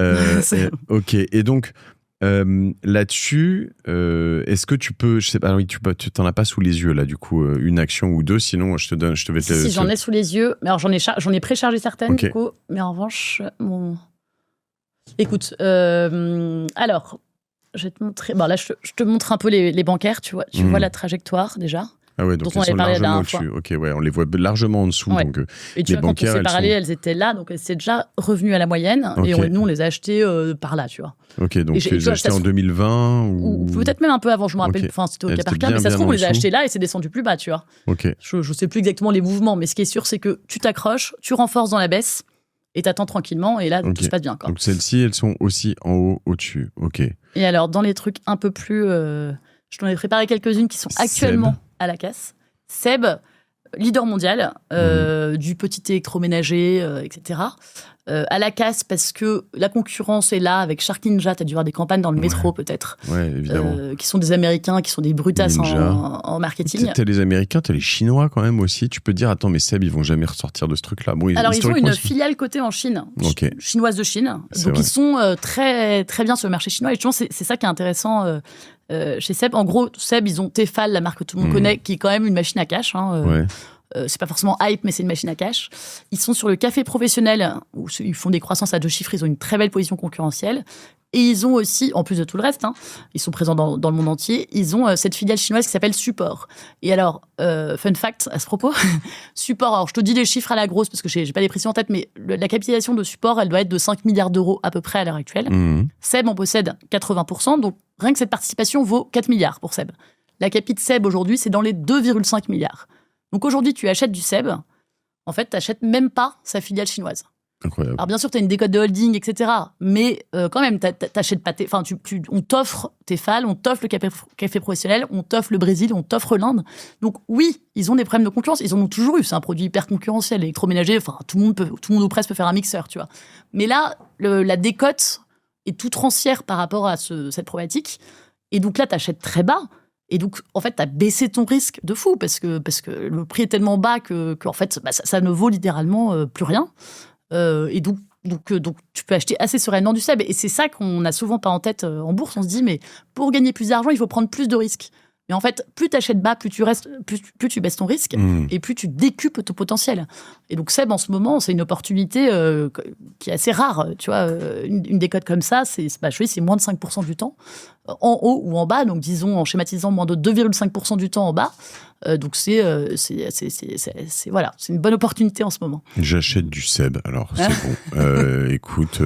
Ok, et donc là-dessus, est-ce que tu peux, je sais pas, oui, tu t'en as pas sous les yeux là, du coup, une action ou deux, sinon je te vais. Si j'en ai sous les yeux, mais alors j'en ai préchargé certaines, okay. Du coup, mais en revanche, écoute, alors. Je vais te montrer. Bon, là, je te montre un peu les bancaires, tu vois. Tu vois la trajectoire déjà. Ah ouais, donc on avait parlé la dernière fois. Ok, ouais, on les voit largement en dessous. Ouais. Donc, et tu vois, quand on s'est parlé, elles étaient là, donc elles étaient déjà revenues à la moyenne. Okay. Et nous, on les a achetées par là, tu vois. Ok, donc tu les as achetées en 2020 ou peut-être même un peu avant, je me rappelle. Enfin, c'était au cas par cas, mais ça se trouve, on les a achetées là et c'est descendu plus bas, tu vois. Ok. Je sais plus exactement les mouvements, mais ce qui est sûr, c'est que tu t'accroches, tu renforces dans la baisse. Et t'attends tranquillement, et là, tout se passe bien. Quoi. Donc celles-ci, elles sont aussi en haut, au-dessus. Ok. Et alors, dans les trucs un peu plus... je t'en ai préparé quelques-unes qui sont actuellement à la casse. Seb, leader mondial du petit électroménager, etc. À la casse parce que la concurrence est là avec Shark Ninja. Tu as dû voir des campagnes dans le métro peut-être. Ouais, évidemment. Qui sont des Américains, qui sont des brutasses en marketing. T'as les Américains, t'as les Chinois quand même aussi. Tu peux te dire, attends, mais Seb, ils vont jamais ressortir de ce truc-là. Bon, alors, ils ont une filiale cotée en Chine, chinoise de Chine. Donc, ils sont très, très bien sur le marché chinois. Et justement, c'est ça qui est intéressant chez Seb. En gros, Seb, ils ont Tefal, la marque que tout le monde connaît, qui est quand même une machine à cash. C'est pas forcément hype, mais c'est une machine à cash. Ils sont sur le café professionnel, où ils font des croissances à 2 chiffres, ils ont une très belle position concurrentielle. Et ils ont aussi, en plus de tout le reste, ils sont présents dans le monde entier, ils ont cette filiale chinoise qui s'appelle Support. Et alors, fun fact à ce propos, Support, alors je te dis les chiffres à la grosse parce que j'ai pas les précisions en tête, mais la capitalisation de Support, elle doit être de 5 milliards d'euros à peu près à l'heure actuelle. Seb en possède 80%, donc rien que cette participation vaut 4 milliards pour Seb. La capitale de Seb aujourd'hui, c'est dans les 2,5 milliards. Donc aujourd'hui, tu achètes du Seb, en fait, tu n'achètes même pas sa filiale chinoise. Incroyable. Alors bien sûr, tu as une décote de holding, etc. Mais quand même, t'achètes pas on t'offre tes FAL, on t'offre le café professionnel, on t'offre le Brésil, on t'offre l'Inde. Donc oui, ils ont des problèmes de concurrence. Ils en ont toujours eu. C'est un produit hyper concurrentiel, électroménager. Enfin, tout le monde ou presque peut faire un mixeur, tu vois. Mais là, la décote est toute rancière par rapport à cette problématique. Et donc là, t'achètes très bas. Et donc, en fait, tu as baissé ton risque de fou parce que le prix est tellement bas que en fait, ça ne vaut littéralement plus rien. Et donc, tu peux acheter assez sereinement du Seb. Et c'est ça qu'on n'a souvent pas en tête en bourse. On se dit, mais pour gagner plus d'argent, il faut prendre plus de risques. Mais en fait, plus tu achètes bas, plus tu baisses ton risque et plus tu décupes ton potentiel. Et donc, Seb, en ce moment, c'est une opportunité qui est assez rare. Tu vois, une décote comme ça, c'est moins de 5% du temps, en haut ou en bas. Donc, disons, en schématisant, moins de 2,5% du temps en bas. Donc, c'est une bonne opportunité en ce moment. J'achète du Seb, alors c'est bon. Écoute,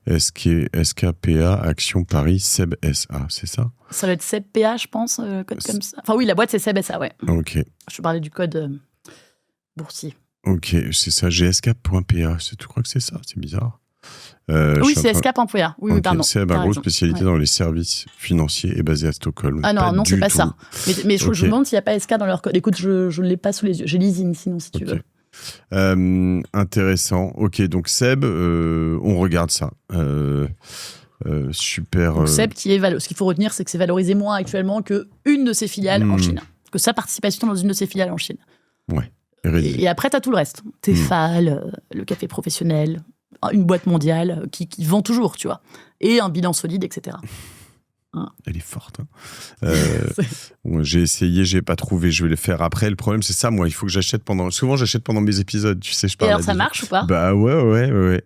SKPA, Action Paris, Seb SA, c'est ça? Ça doit être Seb PA, je pense, code comme ça. Enfin oui, la boîte, c'est Seb SA, ouais. Ok. Je parlais du code boursier. Ok, c'est ça, GSK.PA, tu crois que c'est ça? C'est bizarre. Oui, c'est SK.PA. Oui, okay. Pardon. Seb, gros spécialité dans les services financiers et basé à Stockholm. Ah non, c'est pas ça. Mais je me demande s'il n'y a pas SK dans leur code. Écoute, je ne l'ai pas sous les yeux. J'ai l'ISIN, sinon, si tu veux. Intéressant. Ok, donc Seb, on regarde ça. Super. Donc Seb, ce qu'il faut retenir, c'est que c'est valorisé moins actuellement qu'une de ses filiales en Chine. Que sa participation dans une de ses filiales en Chine. Ouais. Et après, tu as tout le reste. Tes FAL, le café professionnel, une boîte mondiale qui vend toujours, tu vois. Et un bilan solide, etc. Elle est forte. J'ai essayé, j'ai pas trouvé. Je vais le faire après. Le problème, c'est ça. Moi, il faut que j'achète souvent, j'achète pendant mes épisodes. Tu sais, je parle. Et alors, ça marche ou pas? Bah ouais.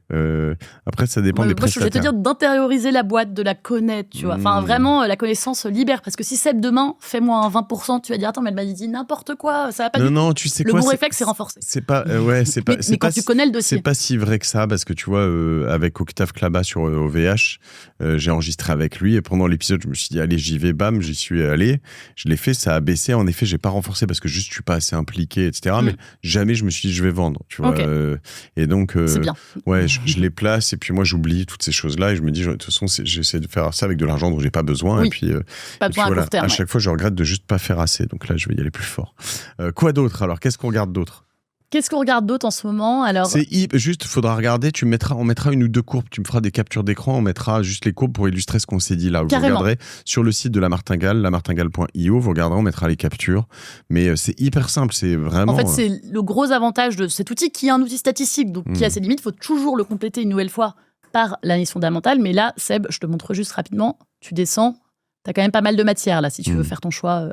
Après, ça dépend des prestataires. Je vais te dire d'intérioriser la boîte, de la connaître, tu vois. Enfin, vraiment, la connaissance libère. Parce que si Seb demain fait moins 20%, tu vas dire attends, mais elle m'a dit n'importe quoi. Ça va pas. Non, tu sais quoi. Le bon réflexe, c'est renforcé. C'est pas. Mais quand tu connais le dossier. C'est pas si vrai que ça, parce que tu vois, avec Octave Klaba sur OVH, j'ai enregistré avec lui et pendant l'épisode, je me suis dit allez, j'y vais, bam, j'y suis allé, je l'ai fait, ça a baissé. En effet, j'ai pas renforcé parce que juste je suis pas assez impliqué, etc. Mais jamais je me suis dit je vais vendre, tu vois. Et donc, c'est bien. Ouais, je les place et puis moi j'oublie toutes ces choses-là et je me dis de toute façon j'essaie de faire ça avec de l'argent dont j'ai pas besoin et puis pas besoin à court terme. À chaque fois, je regrette de juste pas faire assez. Donc là, je vais y aller plus fort. Quoi d'autre alors? Qu'est-ce qu'on regarde d'autre? Qu'est-ce qu'on regarde d'autre en ce moment? Alors, juste, faudra regarder. On mettra une ou deux courbes. Tu me feras des captures d'écran. On mettra juste les courbes pour illustrer ce qu'on s'est dit là. Vous regarderez sur le site de La Martingale, lamartingale.io. Vous regarderez, on mettra les captures. Mais c'est hyper simple. C'est vraiment. En fait, c'est le gros avantage de cet outil qui est un outil statistique, donc qui a ses limites. Il faut toujours le compléter une nouvelle fois par l'analyse fondamentale. Mais là, Seb, je te montre juste rapidement. Tu descends. Tu as quand même pas mal de matière là si tu veux faire ton choix.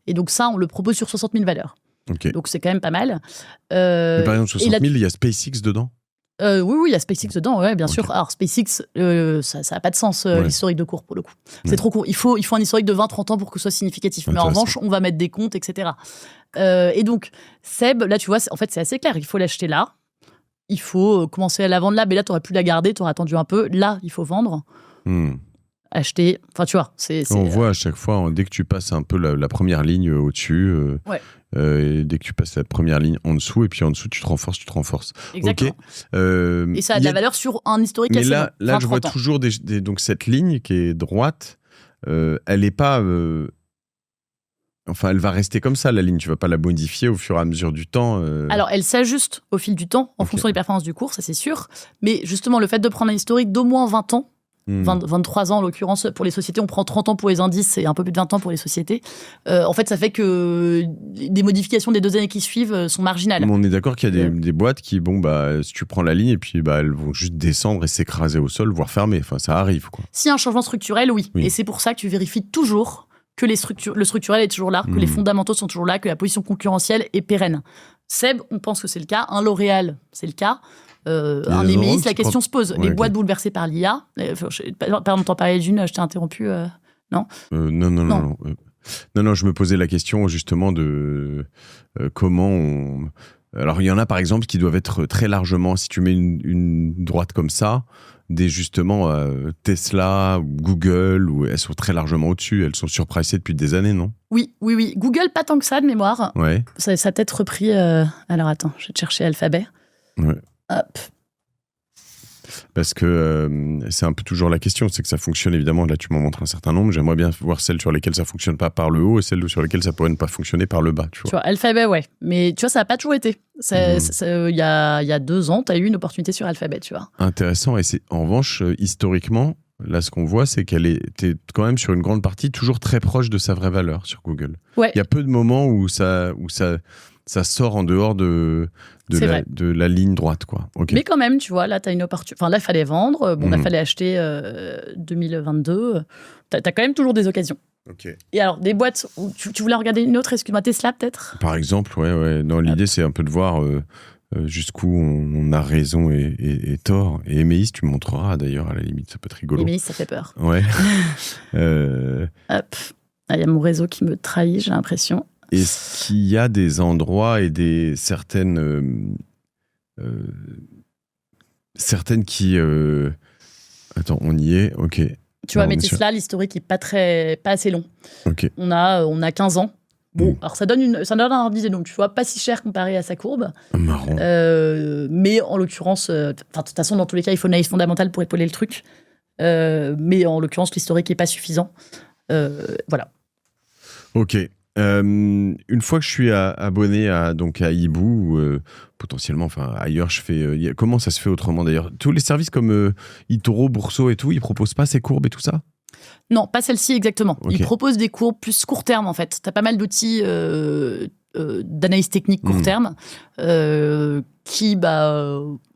Et donc ça, on le propose sur 60 000 valeurs. Okay. Donc c'est quand même pas mal. Mais par exemple, 60 000, il y a SpaceX dedans? Oui, il y a SpaceX dedans, ouais, bien sûr. Alors SpaceX, ça n'a pas de sens, l'historique de cours, pour le coup. C'est trop court. Il faut un historique de 20-30 ans pour que ce soit significatif. Mais en revanche, on va mettre des comptes, etc. Et donc, Seb, là, tu vois, en fait, c'est assez clair. Il faut l'acheter là. Il faut commencer à la vendre là. Mais là, tu aurais pu la garder, tu aurais attendu un peu. Là, il faut vendre. Acheter, enfin tu vois, on voit à chaque fois, dès que tu passes un peu la première ligne au-dessus, et dès que tu passes la première ligne en dessous, et puis en dessous tu te renforces. Exactement. Okay. Et ça a de la valeur sur un historique assez long. Mais là je vois toujours donc cette ligne qui est droite, elle n'est pas... Enfin, elle va rester comme ça, la ligne. Tu vas pas la modifier au fur et à mesure du temps. Alors, elle s'ajuste au fil du temps, en fonction des performances du cours, ça c'est sûr. Mais justement, le fait de prendre un historique d'au moins 20 ans, 23 ans en l'occurrence pour les sociétés, on prend 30 ans pour les indices et un peu plus de 20 ans pour les sociétés. En fait, ça fait que des modifications des 2 années qui suivent sont marginales. Mais on est d'accord qu'il y a des boîtes qui, si tu prends la ligne et puis elles vont juste descendre et s'écraser au sol, voire fermer. Enfin, ça arrive, quoi. S'il y a un changement structurel, oui. Et c'est pour ça que tu vérifies toujours que le structurel est toujours là, que les fondamentaux sont toujours là, que la position concurrentielle est pérenne. Seb, on pense que c'est le cas. Un L'Oréal, c'est le cas. Un Emeis, la question se pose. Les boîtes bouleversées par l'IA. Pardon, t'en parlais d'une, je t'ai interrompu. Non. Non, je me posais la question justement de comment on... Alors, il y en a par exemple qui doivent être très largement, si tu mets une droite comme ça, justement Tesla, Google, où elles sont très largement au-dessus, elles sont surpricées depuis des années, non ? Oui. Google, pas tant que ça de mémoire. Ouais. Ça a peut-être repris... Alors attends, je vais te chercher Alphabet. Ouais. Hop. Parce que c'est un peu toujours la question, c'est que ça fonctionne évidemment, là tu m'en montres un certain nombre, j'aimerais bien voir celles sur lesquelles ça fonctionne pas par le haut et celles sur lesquelles ça pourrait ne pas fonctionner par le bas. Tu vois, Alphabet, ouais, mais tu vois, ça n'a pas toujours été. Il y a 2 ans, tu as eu une opportunité sur Alphabet, tu vois. Intéressant, et c'est en revanche, historiquement, là ce qu'on voit, c'est qu'elle était quand même sur une grande partie toujours très proche de sa vraie valeur sur Google. Ouais. Il y a peu de moments où ça sort en dehors de la ligne droite, quoi. Okay. Mais quand même, tu vois, là, tu as une opportunité. Enfin, là, il fallait vendre. Bon, là, il fallait acheter 2022. Tu as quand même toujours des occasions. Okay. Et alors, des boîtes où tu voulais regarder une autre, excuse-moi, Tesla, peut-être ? Par exemple, ouais. Non, l'idée, c'est un peu de voir jusqu'où on a raison et tort. Et Emeis, tu montreras, d'ailleurs, à la limite, ça peut être rigolo. Emeis, ça fait peur. Ouais. Hop. Il y a mon réseau qui me trahit, j'ai l'impression. Est-ce qu'il y a des endroits et certaines qui... Attends, on y est, ok. Tu vois, mais Tesla, l'historique n'est pas assez long. Okay. On a 15 ans. Bon, alors ça donne un ordre d'idée, donc tu vois, pas si cher comparé à sa courbe. Marrant. Mais en l'occurrence, de toute façon, dans tous les cas, il faut une analyse fondamentale pour épauler le truc. Mais en l'occurrence, l'historique n'est pas suffisant. Voilà. Ok. Une fois que je suis abonné à Hibou, potentiellement, enfin ailleurs, je fais. Comment ça se fait autrement d'ailleurs ? Tous les services comme eToro, Bourso et tout, ils proposent pas ces courbes et tout ça ? Non, pas celle-ci exactement. Okay. Ils proposent des courbes plus court terme en fait. T'as pas mal d'outils d'analyse technique court terme qui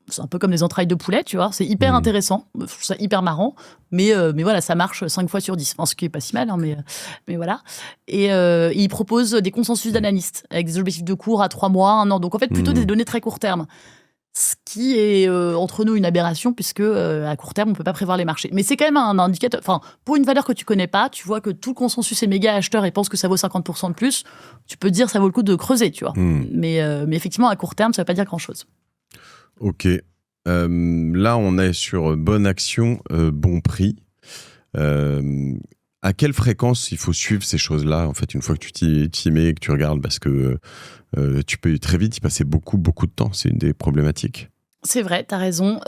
c'est un peu comme des entrailles de poulet, tu vois. C'est hyper intéressant, je trouve ça hyper marrant, mais voilà, ça marche 5 fois sur 10. Enfin, ce qui est pas si mal, hein, mais voilà. Et ils proposent des consensus d'analystes avec des objectifs de cours à 3 mois, 1 an. Donc en fait, plutôt des données très court terme. Ce qui est entre nous une aberration, puisque à court terme, on ne peut pas prévoir les marchés. Mais c'est quand même un indicateur. Enfin, pour une valeur que tu ne connais pas, tu vois que tout le consensus est méga acheteur et pense que ça vaut 50% de plus, tu peux te dire que ça vaut le coup de creuser, tu vois. Mais effectivement, à court terme, ça ne veut pas dire grand-chose. Ok. Là, on est sur bonne action, bon prix. À quelle fréquence il faut suivre ces choses-là, en fait, une fois que tu t'y mets et que tu regardes, parce que tu peux très vite y passer beaucoup de temps. C'est une des problématiques. C'est vrai, t'as raison.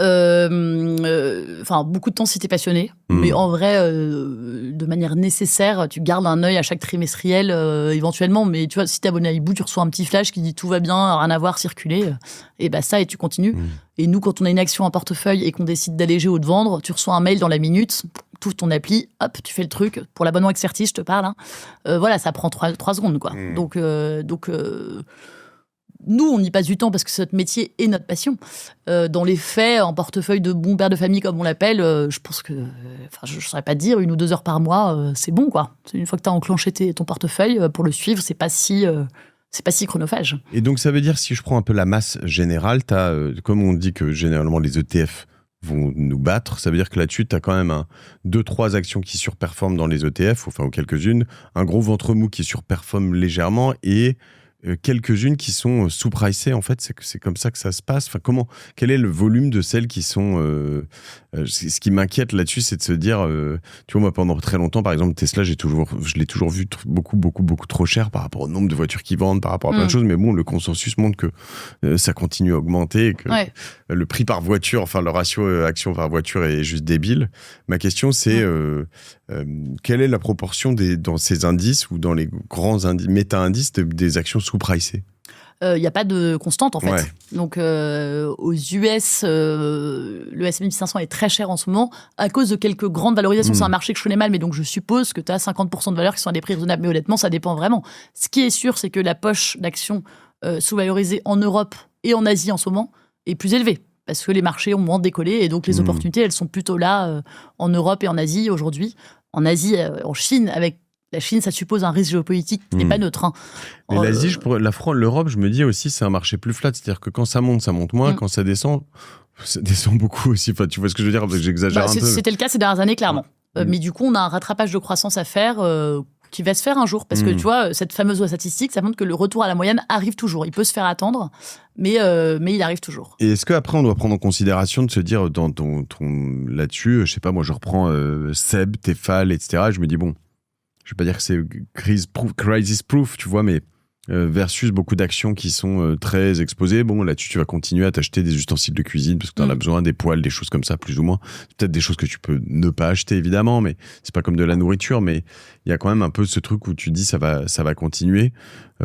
Beaucoup de temps si t'es passionné. Mais en vrai, de manière nécessaire, tu gardes un œil à chaque trimestriel, éventuellement. Mais tu vois, si t'es abonné à Hibou, tu reçois un petit flash qui dit tout va bien, rien à voir, circuler. Et ça, et tu continues. Et nous, quand on a une action en portefeuille et qu'on décide d'alléger ou de vendre, tu reçois un mail dans la minute, tu ouvres ton appli, hop, tu fais le truc. Pour l'abonnement Exertis, je te parle. Hein. Voilà, ça prend 3 secondes, quoi. Donc nous, on y passe du temps parce que c'est notre métier et notre passion. Dans les faits, en portefeuille de bon père de famille, comme on l'appelle, je pense que, je ne saurais pas dire, 1 ou 2 heures par mois, c'est bon, quoi. Une fois que tu as enclenché ton portefeuille, pour le suivre, c'est pas si chronophage. Et donc, ça veut dire, si je prends un peu la masse générale, comme on dit que généralement les ETF vont nous battre, ça veut dire que là-dessus, tu as quand même 2-3 actions qui surperforment dans les ETF, ou quelques-unes, un gros ventre mou qui surperforme légèrement et quelques-unes qui sont sous-pricées, en fait, c'est comme ça que ça se passe. Enfin, quel est le volume de celles qui sont... ce qui m'inquiète là-dessus, c'est de se dire, tu vois, moi, pendant très longtemps, par exemple, Tesla, je l'ai toujours vu beaucoup trop cher par rapport au nombre de voitures qu'ils vendent, par rapport à plein de choses, mais bon, le consensus montre que ça continue à augmenter, et que le prix par voiture, enfin, le ratio action par voiture est juste débile. Ma question, c'est quelle est la proportion dans ces indices ou dans les grands méta-indices des actions sous-pricées? Il n'y a pas de constante, en fait. Ouais. Donc, aux US, le S&P 500 est très cher en ce moment à cause de quelques grandes valorisations. C'est un marché que je connais mal, mais donc je suppose que tu as 50% de valeurs qui sont à des prix raisonnables. Mais honnêtement, ça dépend vraiment. Ce qui est sûr, c'est que la poche d'actions sous-valorisées en Europe et en Asie en ce moment est plus élevée. Parce que les marchés ont moins décollé et donc les opportunités, elles sont plutôt là en Europe et en Asie aujourd'hui. En Asie, en Chine, avec La Chine, ça suppose un risque géopolitique qui n'est pas neutre. Hein. Mais l'Asie, l'Europe, je me dis aussi, c'est un marché plus flat. C'est-à-dire que quand ça monte moins. Quand ça descend beaucoup aussi. Enfin, tu vois ce que je veux dire? J'exagère un peu. C'était le cas ces dernières années, clairement. Mais du coup, on a un rattrapage de croissance à faire qui va se faire un jour. Parce que tu vois, cette fameuse loi statistique, ça montre que le retour à la moyenne arrive toujours. Il peut se faire attendre, mais il arrive toujours. Et est-ce qu'après, on doit prendre en considération de se dire, dans ton là-dessus, je sais pas, moi, je reprends Seb, Tefal, etc. Je me dis, bon, je vais pas dire que c'est crisis proof, tu vois, mais versus beaucoup d'actions qui sont très exposées. Bon, là-dessus, tu vas continuer à t'acheter des ustensiles de cuisine parce que tu en as besoin, des poêles, des choses comme ça, plus ou moins. C'est peut-être des choses que tu peux ne pas acheter, évidemment, mais c'est pas comme de la nourriture. Mais il y a quand même un peu ce truc où tu dis ça va continuer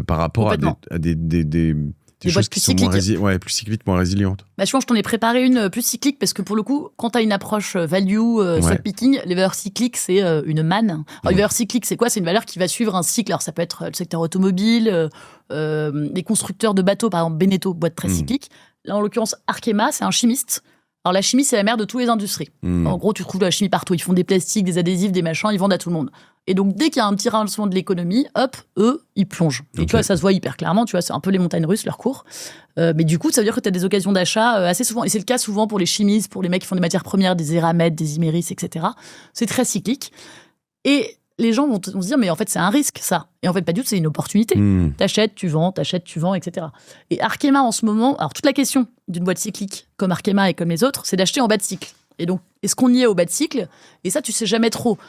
par rapport à des choses qui sont plus cycliques, moins résilientes. Je pense que je t'en ai préparé une plus cyclique parce que pour le coup, quand tu as une approche value, stock picking, les valeurs cycliques, c'est une manne. Alors, les valeurs cycliques, c'est quoi? C'est une valeur qui va suivre un cycle. Alors, ça peut être le secteur automobile, les constructeurs de bateaux, par exemple, Beneteau, boîte très cyclique. Là, en l'occurrence, Arkema, c'est un chimiste. Alors, la chimie, c'est la mère de toutes les industries. En gros, tu trouves de la chimie partout. Ils font des plastiques, des adhésifs, des machins, ils vendent à tout le monde. Et donc, dès qu'il y a un petit ralentissement de l'économie, hop, eux, ils plongent. Et tu vois, ça se voit hyper clairement. Tu vois, c'est un peu les montagnes russes, leur cours. Mais du coup, ça veut dire que tu as des occasions d'achat assez souvent. Et c'est le cas souvent pour les chimistes, pour les mecs qui font des matières premières, des Eramet, des Imerys, etc. C'est très cyclique. Et les gens vont se dire, mais en fait, c'est un risque, ça. Et en fait, pas du tout, c'est une opportunité. T'achètes, tu vends, etc. Et Arkema, en ce moment, alors toute la question d'une boîte cyclique, comme Arkema et comme les autres, c'est d'acheter en bas de cycle. Et donc, est-ce qu'on y est au bas de cycle? Et ça, tu sais jamais trop.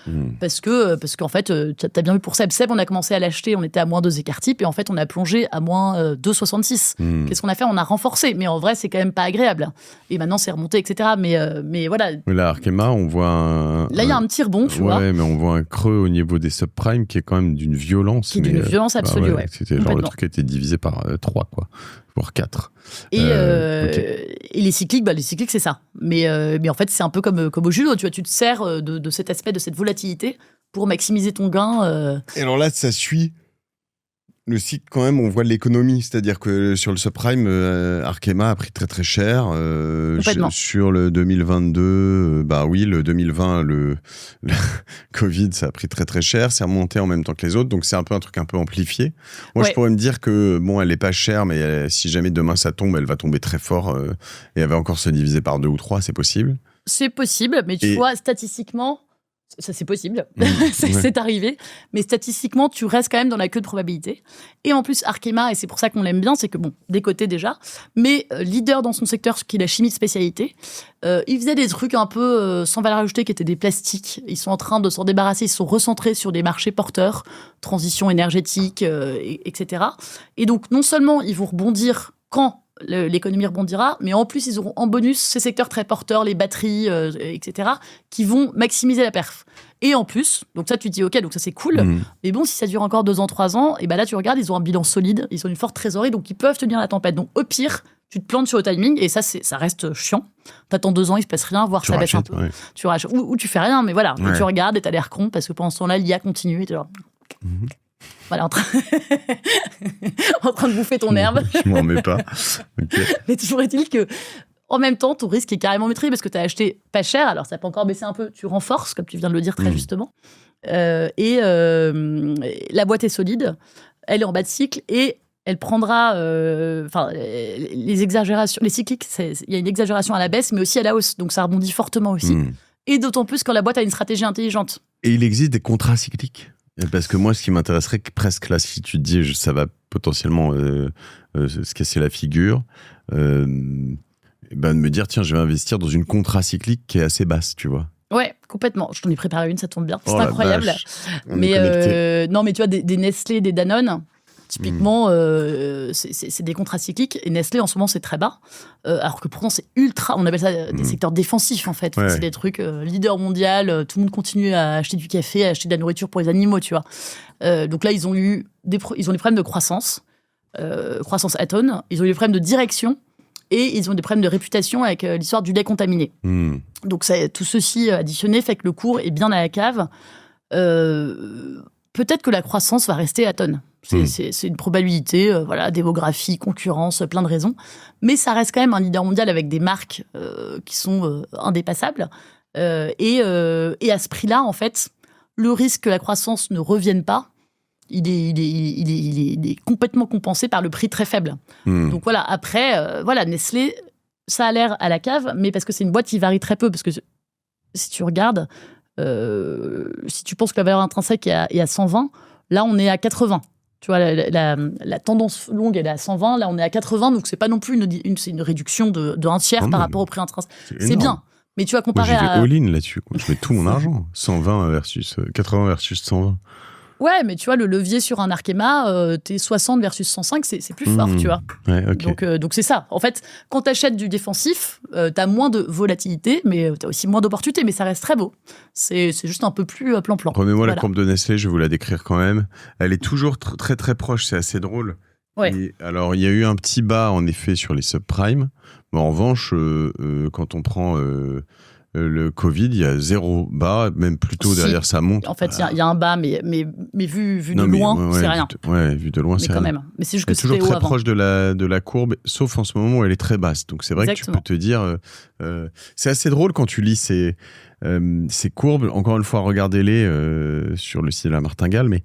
Parce qu'en fait, t'as bien vu pour Seb. Seb, on a commencé à l'acheter, on était à moins 2 écarts type, et en fait, on a plongé à moins 2,66. Qu'est-ce qu'on a fait? On a renforcé. Mais en vrai, c'est quand même pas agréable. Et maintenant, c'est remonté, etc. Mais voilà. Là, Arkema, on voit Là, il y a un petit rebond, tu vois. Ouais, mais on voit un creux au niveau des subprimes qui est quand même d'une violence. Qui est d'une violence absolue, ouais. C'était genre le truc a été divisé par 3, quoi. Voire 4. Et les cycliques, c'est ça. Mais en fait, c'est un peu comme au judo. Tu vois, tu te sers de cet aspect, de cette volatilité pour maximiser ton gain. Et alors là, ça suit le cycle quand même. On voit de l'économie, c'est-à-dire que sur le subprime, Arkema a pris très très cher. Sur le 2022, le 2020, le Covid, ça a pris très très cher. C'est remonté en même temps que les autres, donc c'est un peu un truc un peu amplifié. Moi, je pourrais me dire que bon, elle est pas chère, mais si jamais demain ça tombe, elle va tomber très fort et elle va encore se diviser par 2 ou 3, c'est possible. C'est possible, mais tu vois, statistiquement, ça c'est possible, c'est arrivé, mais statistiquement, tu restes quand même dans la queue de probabilité. Et en plus, Arkema, et c'est pour ça qu'on l'aime bien, c'est que, bon, des côtés déjà, mais leader dans son secteur, qui est la chimie de spécialité, ils faisaient des trucs un peu sans valeur ajoutée, qui étaient des plastiques. Ils sont en train de s'en débarrasser, ils se sont recentrés sur des marchés porteurs, transition énergétique, etc. Et donc, non seulement ils vont rebondir quand l'économie rebondira, mais en plus, ils auront en bonus ces secteurs très porteurs, les batteries, etc., qui vont maximiser la perf. Et en plus, donc ça, tu te dis, OK, donc ça, c'est cool. Mais bon, si ça dure encore 2 ans, 3 ans, et ben là, tu regardes, ils ont un bilan solide, ils ont une forte trésorerie, donc ils peuvent tenir la tempête. Donc, au pire, tu te plantes sur le timing, et ça reste chiant. T'attends 2 ans, il se passe rien, voire ça baisse un peu. Ouais. Tu rachètes, ou tu fais rien, mais voilà. Ouais. Tu regardes et t'as l'air con, parce que pendant ce temps-là, l'IA continue, et t'es genre... Voilà, en train de bouffer ton herbe. Je m'en mets pas. Okay. Mais toujours est-il que, en même temps, ton risque est carrément maîtrisé parce que tu as acheté pas cher, alors ça peut encore baisser un peu, tu renforces, comme tu viens de le dire très justement. La boîte est solide, elle est en bas de cycle et elle prendra. Les exagérations, les cycliques, il y a une exagération à la baisse, mais aussi à la hausse, donc ça rebondit fortement aussi. Et d'autant plus quand la boîte a une stratégie intelligente. Et il existe des contrats cycliques? Parce que moi, ce qui m'intéresserait presque là, si tu te dis ça va potentiellement se casser la figure, de me dire tiens, je vais investir dans une contrat cyclique qui est assez basse, tu vois. Ouais, complètement. Je t'en ai préparé une, ça tombe bien. C'est incroyable. Mais non, mais tu vois, des Nestlé, des Danone, typiquement, c'est des contrats cycliques. Et Nestlé, en ce moment, c'est très bas. Alors que pourtant, c'est ultra... On appelle ça des secteurs défensifs, en fait. Ouais. C'est des trucs leader mondial. Tout le monde continue à acheter du café, à acheter de la nourriture pour les animaux, tu vois. Donc là, ils ont des problèmes de croissance atone. Ils ont eu des problèmes de direction. Et ils ont des problèmes de réputation avec l'histoire du lait contaminé. Donc tout ceci additionné fait que le cours est bien à la cave. Peut-être que la croissance va rester atone. C'est une probabilité, démographie, concurrence, plein de raisons. Mais ça reste quand même un leader mondial avec des marques qui sont indépassables. Et à ce prix-là, en fait, le risque que la croissance ne revienne pas, il est complètement compensé par le prix très faible. Donc voilà, après, Nestlé, ça a l'air à la cave, mais parce que c'est une boîte qui varie très peu. Parce que si tu regardes, si tu penses que la valeur intrinsèque est à 120, là, on est à 80. Tu vois, la tendance longue, elle est à 120, là, on est à 80, donc c'est pas non plus c'est une réduction de un tiers par rapport au prix intrinsèque. C'est bien. Mais tu vas comparer à... Moi, j'y vais all-in là-dessus. Je mets tout mon argent. 120 versus 80 versus 120. Ouais, mais tu vois, le levier sur un Arkema, t'es 60 versus 105, c'est plus fort, tu vois. Ouais, okay. Donc c'est ça. En fait, quand t'achètes du défensif, t'as moins de volatilité, mais t'as aussi moins d'opportunités, mais ça reste très beau. C'est juste un peu plus plan-plan. Remets-moi la courbe de Nestlé, je vais vous la décrire quand même. Elle est toujours très très proche, c'est assez drôle. Ouais. Et alors, il y a eu un petit bas, en effet, sur les subprimes. Mais en revanche, quand on prend... le Covid, il y a 0 bas, même plutôt derrière ça monte. En fait, il y a un bas, mais vu de loin, c'est rien. Vu de loin, c'est rien. Mais quand même. Mais c'est juste que toujours très proche de la courbe, sauf en ce moment où elle est très basse. Donc c'est vrai que tu peux te dire... c'est assez drôle quand tu lis ces courbes. Encore une fois, regardez-les sur le site de la Martingale, mais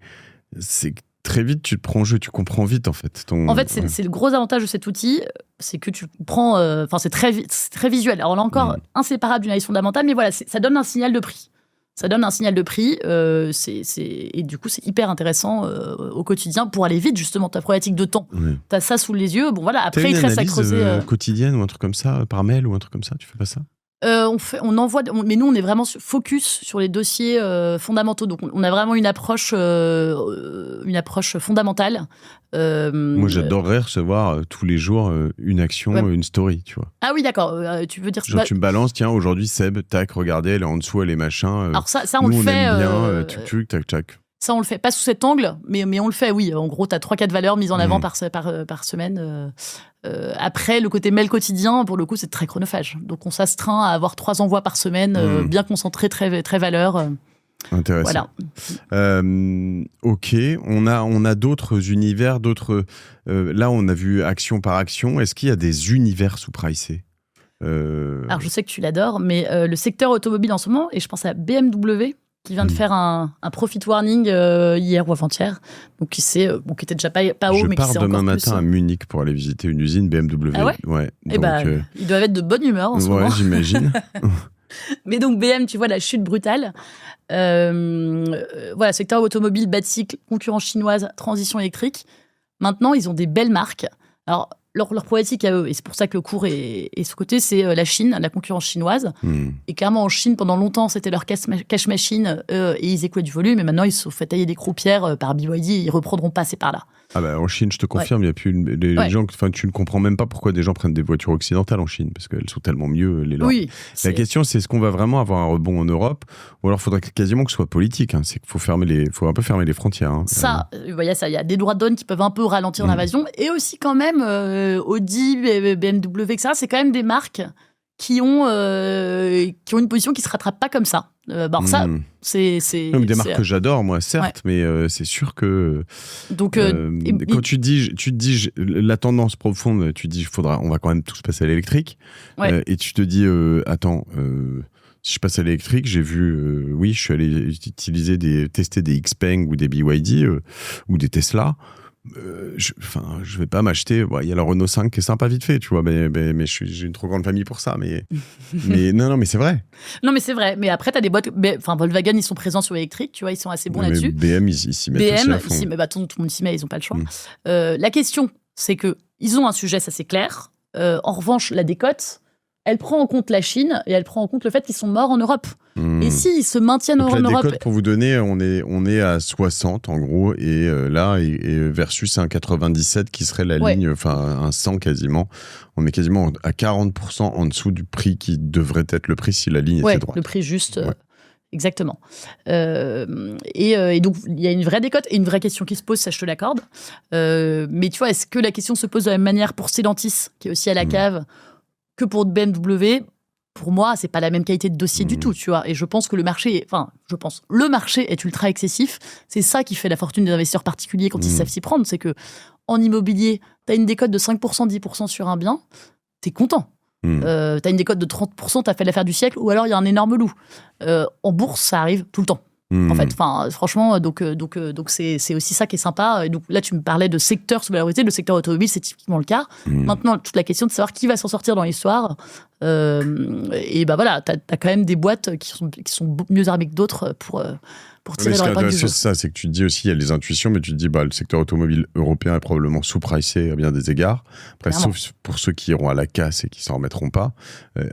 c'est... Très vite, tu te prends en jeu, tu comprends vite en fait. En fait, c'est le gros avantage de cet outil, c'est que tu prends. C'est très visuel. Alors là encore, inséparable d'une analyse fondamentale, mais voilà, ça donne un signal de prix. Et du coup, c'est hyper intéressant au quotidien pour aller vite, justement. Ta problématique de temps, t'as ça sous les yeux. Bon voilà, après il te reste à creuser. Quotidienne ou un truc comme ça, par mail ou un truc comme ça, tu fais pas ça? On envoie, mais nous on est vraiment focus sur les dossiers fondamentaux, donc on a vraiment une approche fondamentale. Moi j'adorerais recevoir tous les jours une action, une story, tu vois. Ah oui, d'accord. Tu veux dire genre tu me balances, tiens, aujourd'hui Seb, tac, regardez, elle est en dessous, elle est machin. Alors ça on le fait. Aime bien, tac. Ça, on le fait pas sous cet angle, mais on le fait, oui. En gros, tu as 3-4 valeurs mises en avant par semaine. Après, le côté mail quotidien, pour le coup, c'est très chronophage. Donc, on s'astreint à avoir 3 envois par semaine, bien concentrés, très, très valeurs. Intéressant. Voilà. Ok, on a d'autres univers, là, on a vu action par action. Est-ce qu'il y a des univers sous-pricés ? Alors, je sais que tu l'adores, mais le secteur automobile en ce moment, et je pense à BMW, qui vient de faire un profit warning hier ou avant-hier, donc qui était déjà pas haut, mais qui s'est encore plus... Je pars demain matin à Munich pour aller visiter une usine BMW. Ah ouais. Donc, ils doivent être de bonne humeur en ce moment. Ouais, j'imagine. Mais donc BM, tu vois la chute brutale. Voilà, secteur automobile, bas de cycle, concurrence chinoise, transition électrique. Maintenant, ils ont des belles marques. Alors, leur problématique à eux, et c'est pour ça que le cours est ce côté, c'est la Chine, la concurrence chinoise. Et clairement, en Chine, pendant longtemps, c'était leur cash machine, et ils écoulaient du volume, et maintenant, ils se sont fait tailler des croupières par BYD, et ils reprendront pas ces parts-là. Ah bah, en Chine, je te confirme, il y a plus les gens, tu ne comprends même pas pourquoi des gens prennent des voitures occidentales en Chine, parce qu'elles sont tellement mieux, les leurs. Oui, la question, c'est est-ce qu'on va vraiment avoir un rebond en Europe, ou alors il faudrait quasiment que ce soit politique, hein. C'est qu'il faut un peu fermer les frontières. Hein. Ça, il y a des droits de douane qui peuvent un peu ralentir l'invasion, et aussi quand même, Audi, BMW, etc., c'est quand même des marques qui ont une position qui se rattrape pas comme ça. Alors ça, c'est des marques que j'adore, moi, certes, mais c'est sûr que donc quand tu te dis la tendance profonde, tu te dis on va quand même tous passer à l'électrique, et tu te dis attends. Si je passe à l'électrique, j'ai vu, je suis allé tester des Xpeng ou des BYD ou des Tesla. Je vais pas m'acheter. Il y a la Renault 5 qui est sympa vite fait, tu vois, mais j'ai une trop grande famille pour ça. Mais non, mais c'est vrai. Non, mais c'est vrai. Mais après, t'as des boîtes. Enfin, Volkswagen, ils sont présents sur l'électrique, tu vois, ils sont assez bons là-dessus. BM, ils s'y mettent aussi à fond. Tout le monde s'y met, ils ont pas le choix. La question, c'est que ils ont un sujet, ça c'est clair. En revanche, la décote, elle prend en compte la Chine et elle prend en compte le fait qu'ils sont morts en Europe. Et s'ils se maintiennent en Europe... Décote, pour vous donner, on est à 60 en gros, et là, versus un 97 qui serait la ligne, enfin un 100 quasiment. On est quasiment à 40% en dessous du prix qui devrait être le prix si la ligne était droite. Le prix juste... Exactement. Et donc, il y a une vraie décote et une vraie question qui se pose, ça je te l'accorde. Mais tu vois, est-ce que la question se pose de la même manière pour Stellantis, qui est aussi à la cave, que pour BMW? Pour moi, c'est pas la même qualité de dossier du tout, tu vois. Et je pense que le marché est ultra excessif. C'est ça qui fait la fortune des investisseurs particuliers quand ils savent s'y prendre. C'est que en immobilier, t'as une décote de 5%, 10% sur un bien, t'es content. T'as une décote de 30%, t'as fait l'affaire du siècle, ou alors il y a un énorme loup. En bourse, ça arrive tout le temps. En fait, franchement, donc c'est aussi ça qui est sympa. Et donc là, tu me parlais de secteur sous-valorisé. Le secteur automobile, c'est typiquement le cas. Maintenant, toute la question de savoir qui va s'en sortir dans l'histoire. Et voilà, t'as quand même des boîtes qui sont mieux armées que d'autres pour tirer leur épingle du jeu. C'est ça, c'est que tu te dis aussi, il y a les intuitions, mais tu te dis, le secteur automobile européen est probablement sous-pricé à bien des égards. Après, sauf pour ceux qui iront à la casse et qui s'en remettront pas.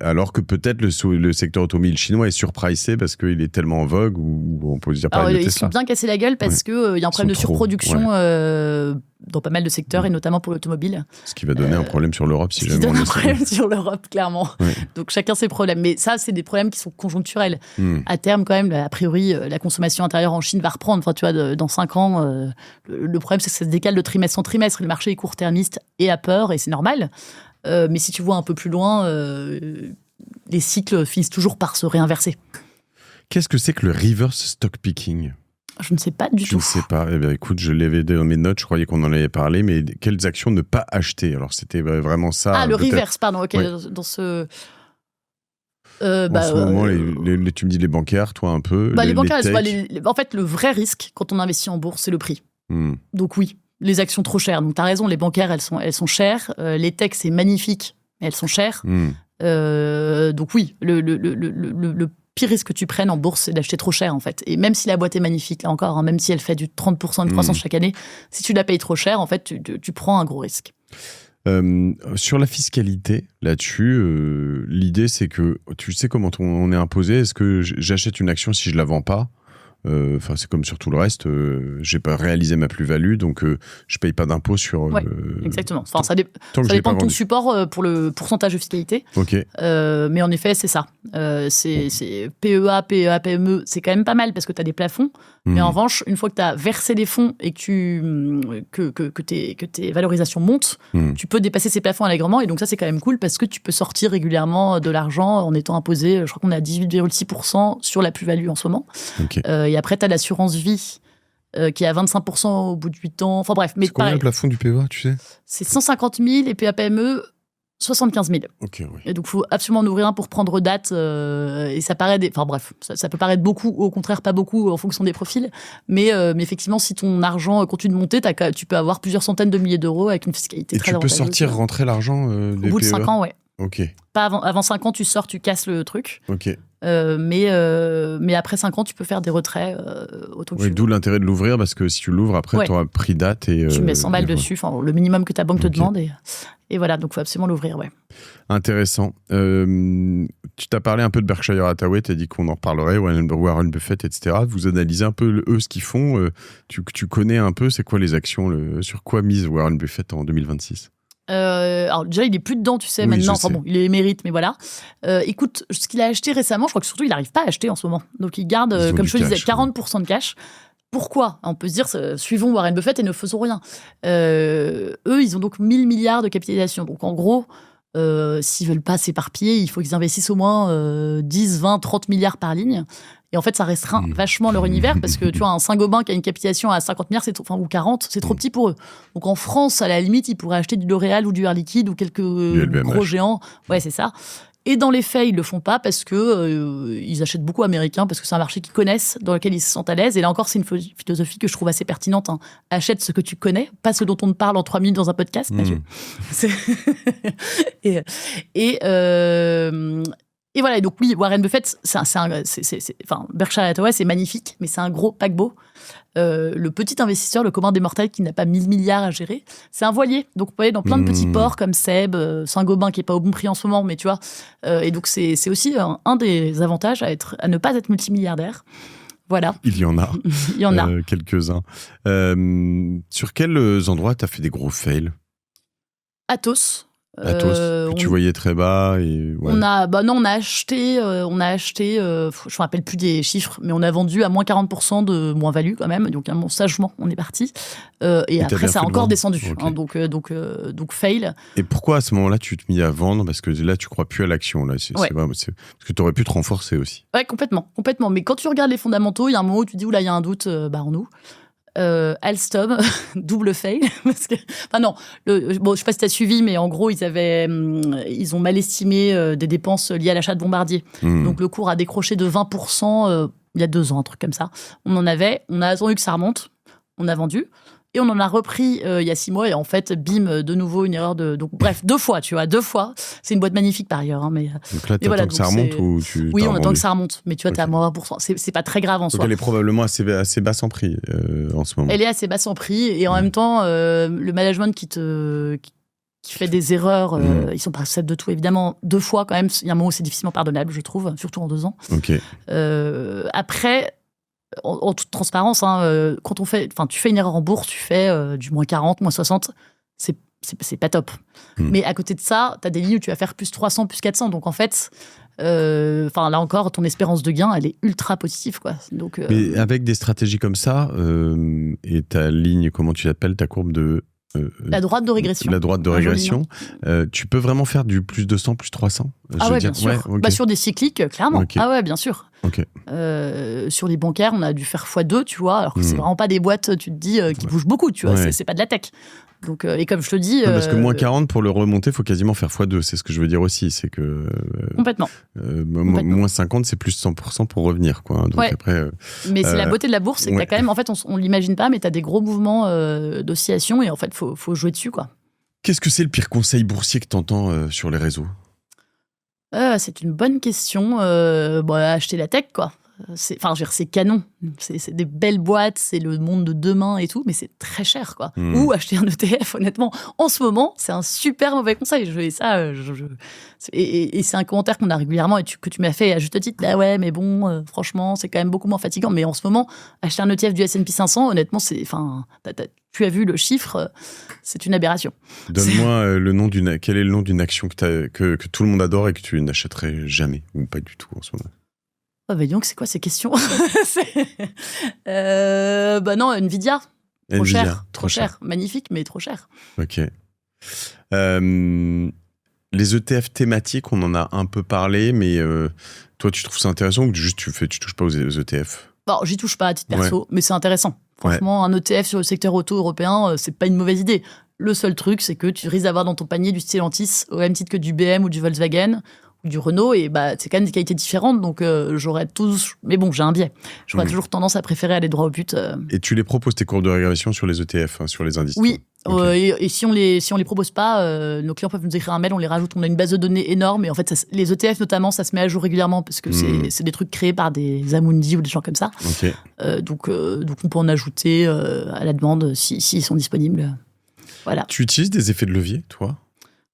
Alors que peut-être le secteur automobile chinois est surpricé parce qu'il est tellement en vogue, ou on peut dire pareil de Tesla. Ils sont bien cassés la gueule parce qu'il y a un problème de surproduction dans pas mal de secteurs, et notamment pour l'automobile. Ce qui va donner un problème sur l'Europe, si jamais on donne un problème sur l'Europe, clairement. Ouais. Donc chacun ses problèmes. Mais ça, c'est des problèmes qui sont conjoncturels. À terme, quand même, a priori, la consommation intérieure en Chine va reprendre. Enfin, tu vois, dans 5 ans, le problème, c'est que ça se décale de trimestre en trimestre. Le marché est court-termiste et a peur, et c'est normal. Mais si tu vois un peu plus loin, les cycles finissent toujours par se réinverser. Qu'est-ce que c'est que le reverse stock picking ? Je ne sais pas du tout. Je ne sais pas. Eh bien, écoute, je l'avais dans mes notes, je croyais qu'on en avait parlé, mais quelles actions ne pas acheter ? Alors, c'était vraiment ça. Ah, le reverse, pardon. Ok, dans ce... en ce moment, tu me dis les bancaires, toi un peu. Les bancaires, en fait, le vrai risque quand on investit en bourse, c'est le prix. Donc oui, les actions trop chères. Donc tu as raison, les bancaires, elles sont chères. Les techs, c'est magnifique, mais elles sont chères. Donc oui, le pire risque que tu prennes en bourse, c'est d'acheter trop cher, en fait. Et même si la boîte est magnifique, là encore, même si elle fait du 30% de croissance chaque année, si tu la payes trop cher, en fait, tu prends un gros risque. Sur la fiscalité, là-dessus, l'idée, c'est que tu sais comment on est imposé. Est-ce que j'achète une action si je la vends pas ? C'est comme sur tout le reste, j'ai pas réalisé ma plus-value, donc je paye pas d'impôt sur... exactement. Ça dépend de ton support pour le pourcentage de fiscalité. Okay. Mais en effet, c'est ça. C'est PEA, PME, c'est quand même pas mal parce que tu as des plafonds. Mais en revanche, une fois que tu as versé des fonds et que tes valorisations montent, tu peux dépasser ces plafonds allègrement. Et donc ça, c'est quand même cool parce que tu peux sortir régulièrement de l'argent en étant imposé. Je crois qu'on est à 18,6% sur la plus-value en ce moment. Okay. Et après, tu as l'assurance vie qui est à 25% au bout de 8 ans. Enfin bref. Mais c'est combien le plafond du PEA, tu sais ? C'est 150 000 et PAPME, 75 000. Okay, oui. Et donc, il faut absolument en ouvrir un pour prendre date. Et ça paraît... ça peut paraître beaucoup, ou au contraire pas beaucoup en fonction des profils. Mais effectivement, si ton argent continue de monter, tu peux avoir plusieurs centaines de milliers d'euros avec une fiscalité très avantageuse. Et tu peux sortir, rentrer l'argent des au bout de PEA ? 5 ans, ouais. Ok. Pas avant 5 ans, tu sors, tu casses le truc. Ok. Mais après 5 ans, tu peux faire des retraits autant que tu veux. D'où l'intérêt de l'ouvrir, parce que si tu l'ouvres, après, tu auras pris date et... tu mets 100 balles dessus, le minimum que ta banque te demande. Et voilà, donc il faut absolument l'ouvrir, ouais. Intéressant. Tu t'as parlé un peu de Berkshire Hathaway, tu as dit qu'on en reparlerait, Warren Buffett, etc. Vous analysez un peu, eux, ce qu'ils font. Tu connais un peu, c'est quoi les actions, sur quoi mise Warren Buffett en 2026 ? Alors déjà, il est plus dedans, tu sais, maintenant. Il est émérite, mais voilà. Écoute, ce qu'il a acheté récemment, je crois que surtout, il n'arrive pas à acheter en ce moment. Donc, il garde, comme je te disais, 40% de cash. Pourquoi ? On peut se dire, suivons Warren Buffett et ne faisons rien. Eux, ils ont donc 1 000 milliards de capitalisation. Donc, en gros, s'ils veulent pas s'éparpiller, il faut qu'ils investissent au moins 10, 20, 30 milliards par ligne. Et en fait, ça restreint vachement leur univers parce que tu vois, un Saint-Gobain qui a une capitalisation à 50 milliards ou 40, c'est trop petit pour eux. Donc en France, à la limite, ils pourraient acheter du L'Oréal ou du Air Liquide ou quelques gros géants. Ouais, c'est ça. Et dans les faits, ils le font pas parce que ils achètent beaucoup américains, parce que c'est un marché qu'ils connaissent, dans lequel ils se sentent à l'aise. Et là encore, c'est une philosophie que je trouve assez pertinente. Achète ce que tu connais, pas ce dont on te parle en 3 minutes dans un podcast. Et voilà, et donc oui, Warren Buffett, Berkshire Hathaway, c'est magnifique, mais c'est un gros paquebot. Le petit investisseur, le commun des mortels qui n'a pas 1 000 milliards à gérer, c'est un voilier. Donc, vous voyez, dans plein de petits ports comme Seb, Saint-Gobain, qui n'est pas au bon prix en ce moment, mais tu vois. Et donc, c'est aussi un des avantages à ne pas être multimilliardaire. Voilà. Il y en a. Il y en a. Quelques-uns. Sur quels endroits tu as fait des gros fails ? Athos. Tu voyais très bas et ouais. On a acheté, je me rappelle plus des chiffres, mais on a vendu à moins 40% de moins-value quand même, donc sagement on est parti. Et après ça a encore descendu, okay. Donc fail. Et pourquoi à ce moment-là tu te mis à vendre ? Parce que là tu crois plus à l'action, là. Parce que tu aurais pu te renforcer aussi. Ouais, complètement. Mais quand tu regardes les fondamentaux, il y a un moment où tu te dis oula, il y a un doute, en nous. Alstom, double fail. Parce que, je sais pas si tu as suivi, mais en gros, ils ont mal estimé des dépenses liées à l'achat de Bombardier. Donc le cours a décroché de 20%. il y a 2 ans, un truc comme ça. On a attendu que ça remonte, on a vendu. Et on en a repris il y a 6 mois. Et en fait, bim, de nouveau, une erreur de... Donc, bref, 2 fois, tu vois, 2 fois. C'est une boîte magnifique, par ailleurs. Hein, mais... Donc là, t'attends que ça remonte ou tu... Oui, on attend que ça remonte. Mais tu vois, t'es à moins 20%. C'est pas très grave en soi. Donc, elle est probablement assez basse en prix en ce moment. Elle est assez basse en prix. Et en même temps, le management qui fait des erreurs, ils sont pas responsables de tout, évidemment. 2 fois, quand même, il y a un moment où c'est difficilement pardonnable, je trouve, surtout en 2 ans. Ok. Après... En toute transparence, hein, quand tu fais une erreur en bourse, tu fais du moins 40, moins 60, c'est pas top. Mais à côté de ça, tu as des lignes où tu vas faire plus 300, plus 400. Donc en fait, là encore, ton espérance de gain, elle est ultra positive, quoi. Donc, mais avec des stratégies comme ça, et ta ligne, comment tu l'appelles, ta courbe de... la droite de régression. La droite de régression. Tu peux vraiment faire du plus 200, plus 300 bien sûr. Ouais, okay. Sur des cycliques, clairement. Okay. Ah ouais, bien sûr. Okay. Sur les bancaires, on a dû faire x2, tu vois, alors que c'est vraiment pas des boîtes, tu te dis, qui bougent beaucoup, tu vois, c'est pas de la tech. Donc, et comme je te dis... parce que moins 40, pour le remonter, il faut quasiment faire x2, c'est ce que je veux dire aussi, c'est que... Complètement. Moins 50, c'est plus 100% pour revenir, quoi. Donc après, mais c'est la beauté de la bourse, c'est que t'as quand même, en fait, on l'imagine pas, mais t'as des gros mouvements d'oscillation, et en fait, faut jouer dessus, quoi. Qu'est-ce que c'est le pire conseil boursier que t'entends sur les réseaux ? C'est une bonne question. Acheter la tech, quoi. C'est canon. C'est des belles boîtes, c'est le monde de demain et tout, mais c'est très cher, quoi. Ou acheter un ETF, honnêtement. En ce moment, c'est un super mauvais conseil. Et c'est un commentaire qu'on a régulièrement et que tu m'as fait à juste titre. Bah ouais, mais bon, franchement, c'est quand même beaucoup moins fatigant. Mais en ce moment, acheter un ETF du S&P 500, honnêtement, tu as vu le chiffre, c'est une aberration. Donne-moi quel est le nom d'une action que tout le monde adore et que tu n'achèterais jamais, ou pas du tout en ce moment. Oh, bah donc, c'est quoi ces questions? Non, Nvidia. Trop cher. Magnifique, mais trop cher. Ok. Les ETF thématiques, on en a un peu parlé, mais toi, tu trouves ça intéressant ou juste tu touches pas aux ETF? Bon, j'y touche pas à titre perso, mais c'est intéressant. Franchement, un ETF sur le secteur auto européen, c'est pas une mauvaise idée. Le seul truc, c'est que tu risques d'avoir dans ton panier du Stellantis au même titre que du BM ou du Volkswagen ou du Renault, et c'est quand même des qualités différentes, donc j'aurais tous... Mais bon, j'ai un biais. J'aurais toujours tendance à préférer aller droit au but. Et tu les proposes, tes courbes de régression sur les ETF, sur les indices? Oui. Okay. Et si on les propose pas, nos clients peuvent nous écrire un mail, on les rajoute, on a une base de données énorme, et en fait, les ETF notamment, ça se met à jour régulièrement, parce que c'est des trucs créés par des Amundi ou des gens comme ça. Okay. Donc on peut en ajouter à la demande s'ils sont disponibles. Voilà. Tu utilises des effets de levier, toi?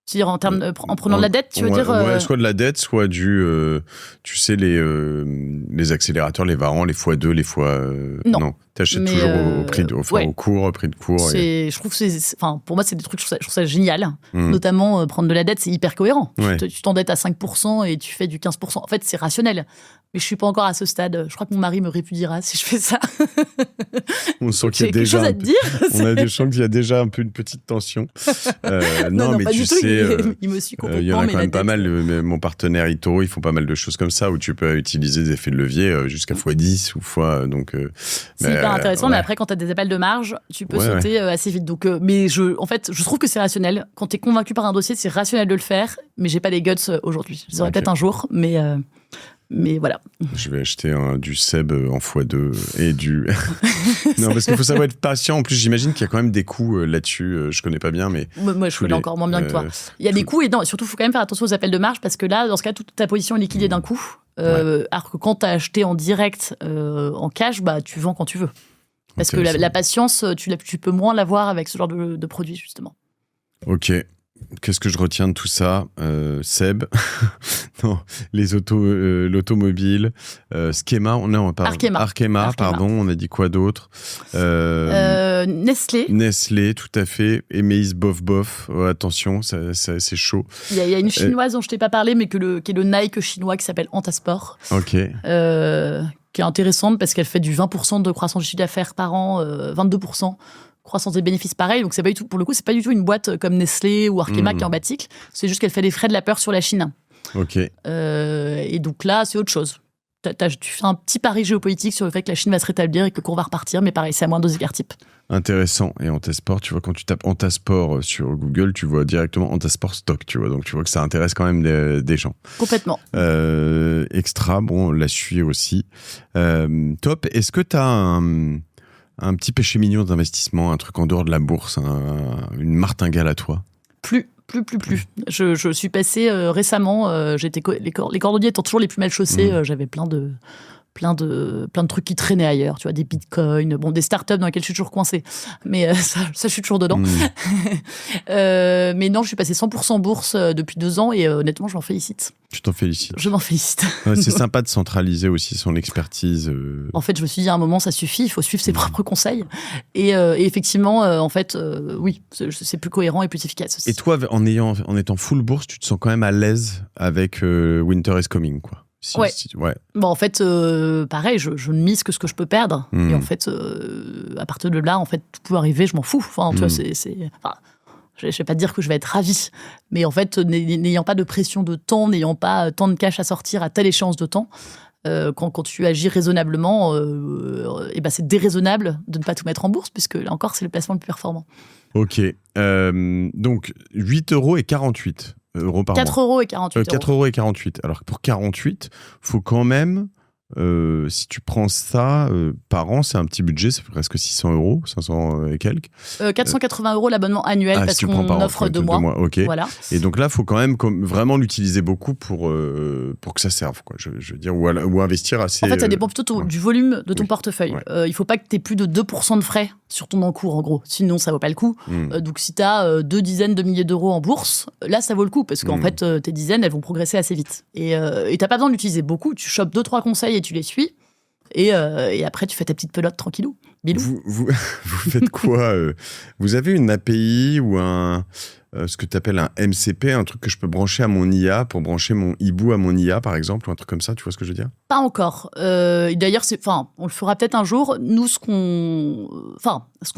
C'est-à-dire en prenant de la dette, tu veux dire soit de la dette, soit tu sais, les accélérateurs, les varants, les x2, les fois... non. T'achètes toujours au prix au cours, au prix de cours. Je trouve que pour moi, c'est des trucs, je trouve ça génial. Notamment, prendre de la dette, c'est hyper cohérent. Ouais. Tu t'endettes à 5% et tu fais du 15%. En fait, c'est rationnel. Mais je suis pas encore à ce stade. Je crois que mon mari me répudiera si je fais ça. On sent qu'il y a déjà quelque chose à te dire. On a des chances qu'il y a déjà un peu une petite tension. Non, mais tu sais, il me suit complètement. Il y en a quand même pas mal. Mon partenaire eToro, ils font pas mal de choses comme ça où tu peux utiliser des effets de levier jusqu'à x10 ou x. Donc, c'est hyper intéressant, mais après, quand tu as des appels de marge, tu peux sauter assez vite. Donc, mais je trouve que c'est rationnel. Quand tu es convaincu par un dossier, c'est rationnel de le faire, mais j'ai pas les guts aujourd'hui. Je les aurai peut-être un jour, mais voilà. Je vais acheter du SEB en x2 et du... Non, parce qu'il faut savoir être patient. En plus, j'imagine qu'il y a quand même des coûts là-dessus. Je connais pas bien, mais... Moi, je connais encore moins bien que toi. Il y a des coûts, et surtout, il faut quand même faire attention aux appels de marge, parce que là, dans ce cas, toute ta position est liquidée d'un coup. Alors que quand tu as acheté en direct, en cash, tu vends quand tu veux. Parce que la patience, tu peux moins l'avoir avec ce genre de produit, justement. Ok. Qu'est-ce que je retiens de tout ça? Seb, non, l'automobile, Schema, Arkema, pardon, on a dit quoi d'autre? Nestlé. Nestlé, tout à fait. Emeis, bof. Attention, c'est chaud. Il y a une chinoise dont je t'ai pas parlé, mais qui est le Nike chinois qui s'appelle Antasport. Ok. Qui est intéressante parce qu'elle fait du 20% de croissance de chiffre d'affaires par an, 22%. Croissance des bénéfices pareil, donc c'est pas du tout, pour le coup, c'est pas du tout une boîte comme Nestlé ou Arkema qui est en bas de cycle, c'est juste qu'elle fait des frais de la peur sur la Chine. Ok. Et donc là, c'est autre chose. tu fais un petit pari géopolitique sur le fait que la Chine va se rétablir et que le cours va repartir, mais pareil, c'est à moins de écart type. Intéressant. Et Antasport, tu vois, quand tu tapes Antasport sur Google, tu vois directement Antasport stock, tu vois. Donc, tu vois que ça intéresse quand même des gens. Complètement. Extra, bon, la suit aussi. Top. Est-ce que tu as un petit péché mignon d'investissement, un truc en dehors de la bourse, une martingale à toi? Plus. Je suis passée récemment, les cordonniers étant toujours les plus mal chaussés, j'avais plein de trucs qui traînaient ailleurs, tu vois, des bitcoins, des startups dans lesquelles je suis toujours coincée, mais ça je suis toujours dedans. Mais non, je suis passée 100% bourse depuis 2 ans et honnêtement, je m'en félicite. Tu t'en félicites? Je m'en félicite. Ouais, c'est sympa de centraliser aussi son expertise. En fait, je me suis dit à un moment, ça suffit, il faut suivre ses propres conseils. Et effectivement, en fait, oui, c'est plus cohérent et plus efficace aussi. Et toi, en étant full bourse, tu te sens quand même à l'aise avec Winter is Coming, quoi? Ouais. Bon, en fait, pareil, je ne mise que ce que je peux perdre. Et en fait, à partir de là, en fait, tout peut arriver, je m'en fous. Enfin, tu vois, je vais pas te dire que je vais être ravie, mais en fait, n'ayant pas de pression de temps, n'ayant pas tant de cash à sortir à telle échéance de temps, quand tu agis raisonnablement, c'est déraisonnable de ne pas tout mettre en bourse, puisque là encore, c'est le placement le plus performant. Ok. Donc, 8,48 € par mois. 4,48 €. 4,48 €. Alors, pour 48, faut quand même... si tu prends ça par an, c'est un petit budget, c'est presque 600 €, 500 et quelques. 480 € l'abonnement annuel parce si qu'on offre 2 mois. Okay. Voilà. Et donc là, il faut quand même vraiment l'utiliser beaucoup pour que ça serve, quoi. Je veux dire, ou investir assez... En fait, ça dépend plutôt du volume de ton portefeuille. Il ne faut pas que tu aies plus de 2% de frais sur ton encours, en gros. Sinon, ça ne vaut pas le coup. Donc, si tu as 2 dizaines de milliers d'euros en bourse, là, ça vaut le coup parce qu'en fait, tes dizaines, elles vont progresser assez vite. Et tu n'as pas besoin d'utiliser beaucoup. Tu chopes 2-3 conseils et tu les suis. Et après, tu fais ta petite pelote tranquillou. Bilou. Vous faites quoi Vous avez une API ou ce que tu appelles un MCP, un truc que je peux brancher à mon IA pour brancher mon hibou à mon IA, par exemple, ou un truc comme ça, tu vois ce que je veux dire? Pas encore. D'ailleurs, on le fera peut-être un jour. Nous, ce qu'on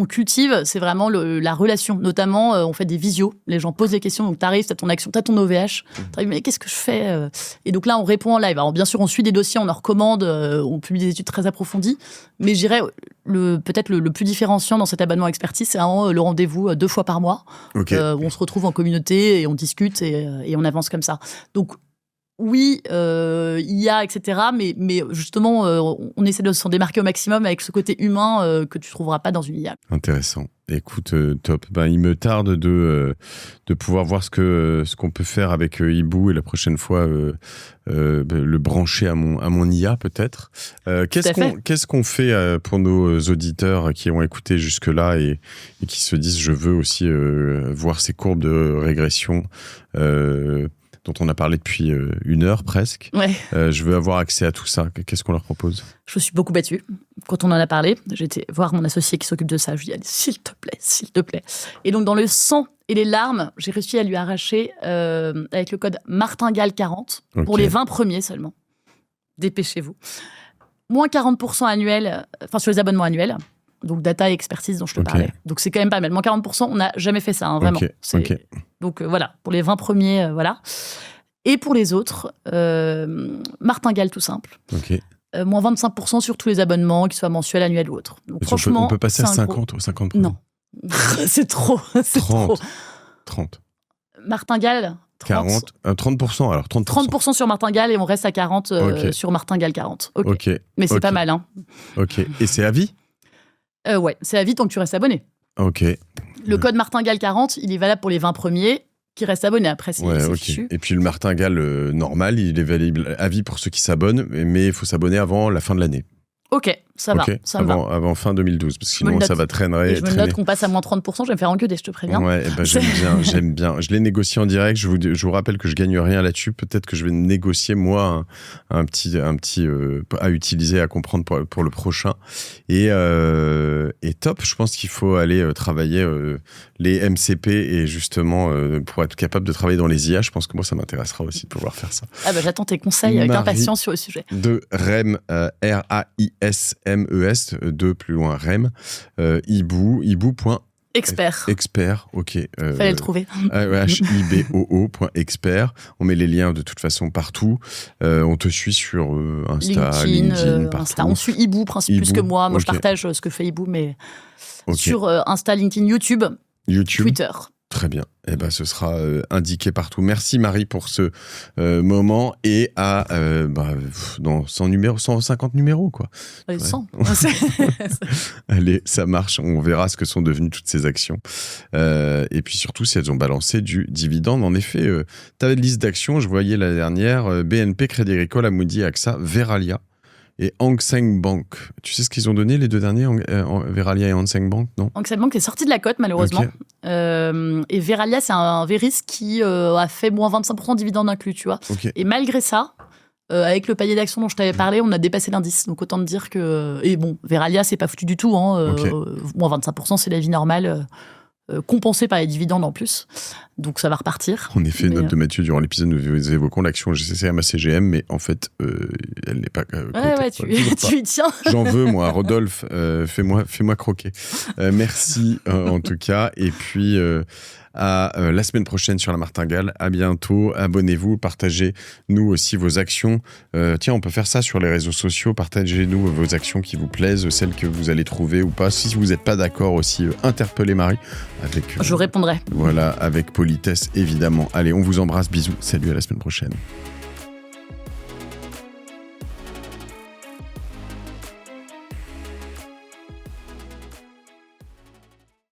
cultive, c'est vraiment la relation. Notamment, on fait des visios. Les gens posent des questions. Donc, tu arrives, tu as ton action, tu as ton OVH. Tu arrives, mais qu'est-ce que je fais? Et donc là, on répond en live. Alors, bien sûr, on suit des dossiers, on en recommande, on publie des études très approfondies. Mais je dirais, peut-être le plus différenciant dans cet abonnement expertise, c'est vraiment le rendez-vous 2 fois par mois. Okay. Où on se retrouve en communauté et on discute et on avance comme ça. Donc, oui, IA, etc. Mais justement, on essaie de s'en démarquer au maximum avec ce côté humain que tu ne trouveras pas dans une IA. Intéressant. Écoute, top. Il me tarde de pouvoir voir ce qu'on peut faire avec Hibou et la prochaine fois le brancher à mon IA peut-être. Qu'est-ce qu'on fait pour nos auditeurs qui ont écouté jusque-là et qui se disent je veux aussi voir ces courbes de régression dont on a parlé depuis 1 heure presque. Ouais. Je veux avoir accès à tout ça. Qu'est-ce qu'on leur propose? Je me suis beaucoup battue. Quand on en a parlé, j'ai été voir mon associé qui s'occupe de ça. Je lui ai dit, s'il te plaît. Et donc, dans le sang et les larmes, j'ai réussi à lui arracher, avec le code martingale40, pour les 20 premiers seulement. Dépêchez-vous. Moins 40% annuel, sur les abonnements annuels. Donc, data et expertise dont je te parlais. Donc, c'est quand même pas mal. Moins 40%, on n'a jamais fait ça, vraiment. Donc, voilà. Pour les 20 premiers, voilà. Et pour les autres, martingale tout simple. Moins 25% sur tous les abonnements, qu'ils soient mensuels, annuels ou autres. Donc, franchement, on peut passer à 50 premiers. Non. c'est trop. 30. Martingale 30. 30%, alors 30%. 30% sur Martingale et on reste à 40 sur Martingale 40. Mais c'est pas mal, hein. Et c'est à vie? Ouais, c'est à vie tant que tu restes abonné. Le code Martingale 40, il est valable pour les 20 premiers qui restent abonnés. Après, c'est fichu. Et puis le Martingale normal, il est valable à vie pour ceux qui s'abonnent, mais il faut s'abonner avant la fin de l'année. Ça va. Avant fin 2012, parce que sinon ça va traîner. Je me note qu'on passe à moins 30%, je vais me faire engueuler, je te préviens. Ouais, j'aime bien. Je l'ai négocié en direct, je vous rappelle que je gagne rien là-dessus. Peut-être que je vais négocier, moi, un petit à utiliser, à comprendre pour le prochain. Et top, je pense qu'il faut aller travailler les MCP et justement, pour être capable de travailler dans les IA, je pense que moi, ça m'intéressera aussi de pouvoir faire ça. J'attends tes conseils avec impatience sur le sujet. De REM, RAISMES, 2 plus loin, REM, hibou.io. Expert. Expert, ok. Fallait le trouver. HIBOO.expert. On met les liens de toute façon partout. On te suit sur Insta, LinkedIn, partout. Insta. On suit Hibou plus que moi. Moi, je partage ce que fait Hibou, mais sur Insta, LinkedIn, YouTube, Twitter. Très bien. Eh ben, ce sera indiqué partout. Merci Marie pour ce moment et à dans 150 numéros quoi. Allez, 100. Allez, ça marche. On verra ce que sont devenues toutes ces actions. Et puis surtout si elles ont balancé du dividende. En effet, tu avais une liste d'actions. Je voyais la dernière BNP, Crédit Agricole, Amundi, AXA, Verallia et Hang Seng Bank. Tu sais ce qu'ils ont donné les deux derniers, Verallia et Hang Seng Bank, non ? Hang Seng Bank est sorti de la cote malheureusement. Okay. Et Verallia, c'est un Veris qui a fait moins 25% de dividendes inclus, tu vois. Okay. Et malgré ça, avec le panier d'actions dont je t'avais parlé, on a dépassé l'indice. Donc autant te dire que... Et bon, Verallia, c'est pas foutu du tout. Moins 25%, c'est la vie normale. Compensé par les dividendes en plus. Donc ça va repartir. En effet, note de Mathieu, durant l'épisode, nous évoquons l'action GCCM à CGM, mais en fait, elle n'est pas... tu y tiens. J'en veux, moi. Rodolphe, fais-moi croquer. Merci, en tout cas. Et puis... à la semaine prochaine sur La Martingale. À bientôt. Abonnez-vous. Partagez-nous aussi vos actions. Tiens, on peut faire ça sur les réseaux sociaux. Partagez-nous vos actions qui vous plaisent, celles que vous allez trouver ou pas. Si vous n'êtes pas d'accord aussi, interpellez Marie. Je répondrai. Voilà, avec politesse, évidemment. Allez, on vous embrasse. Bisous. Salut, à la semaine prochaine.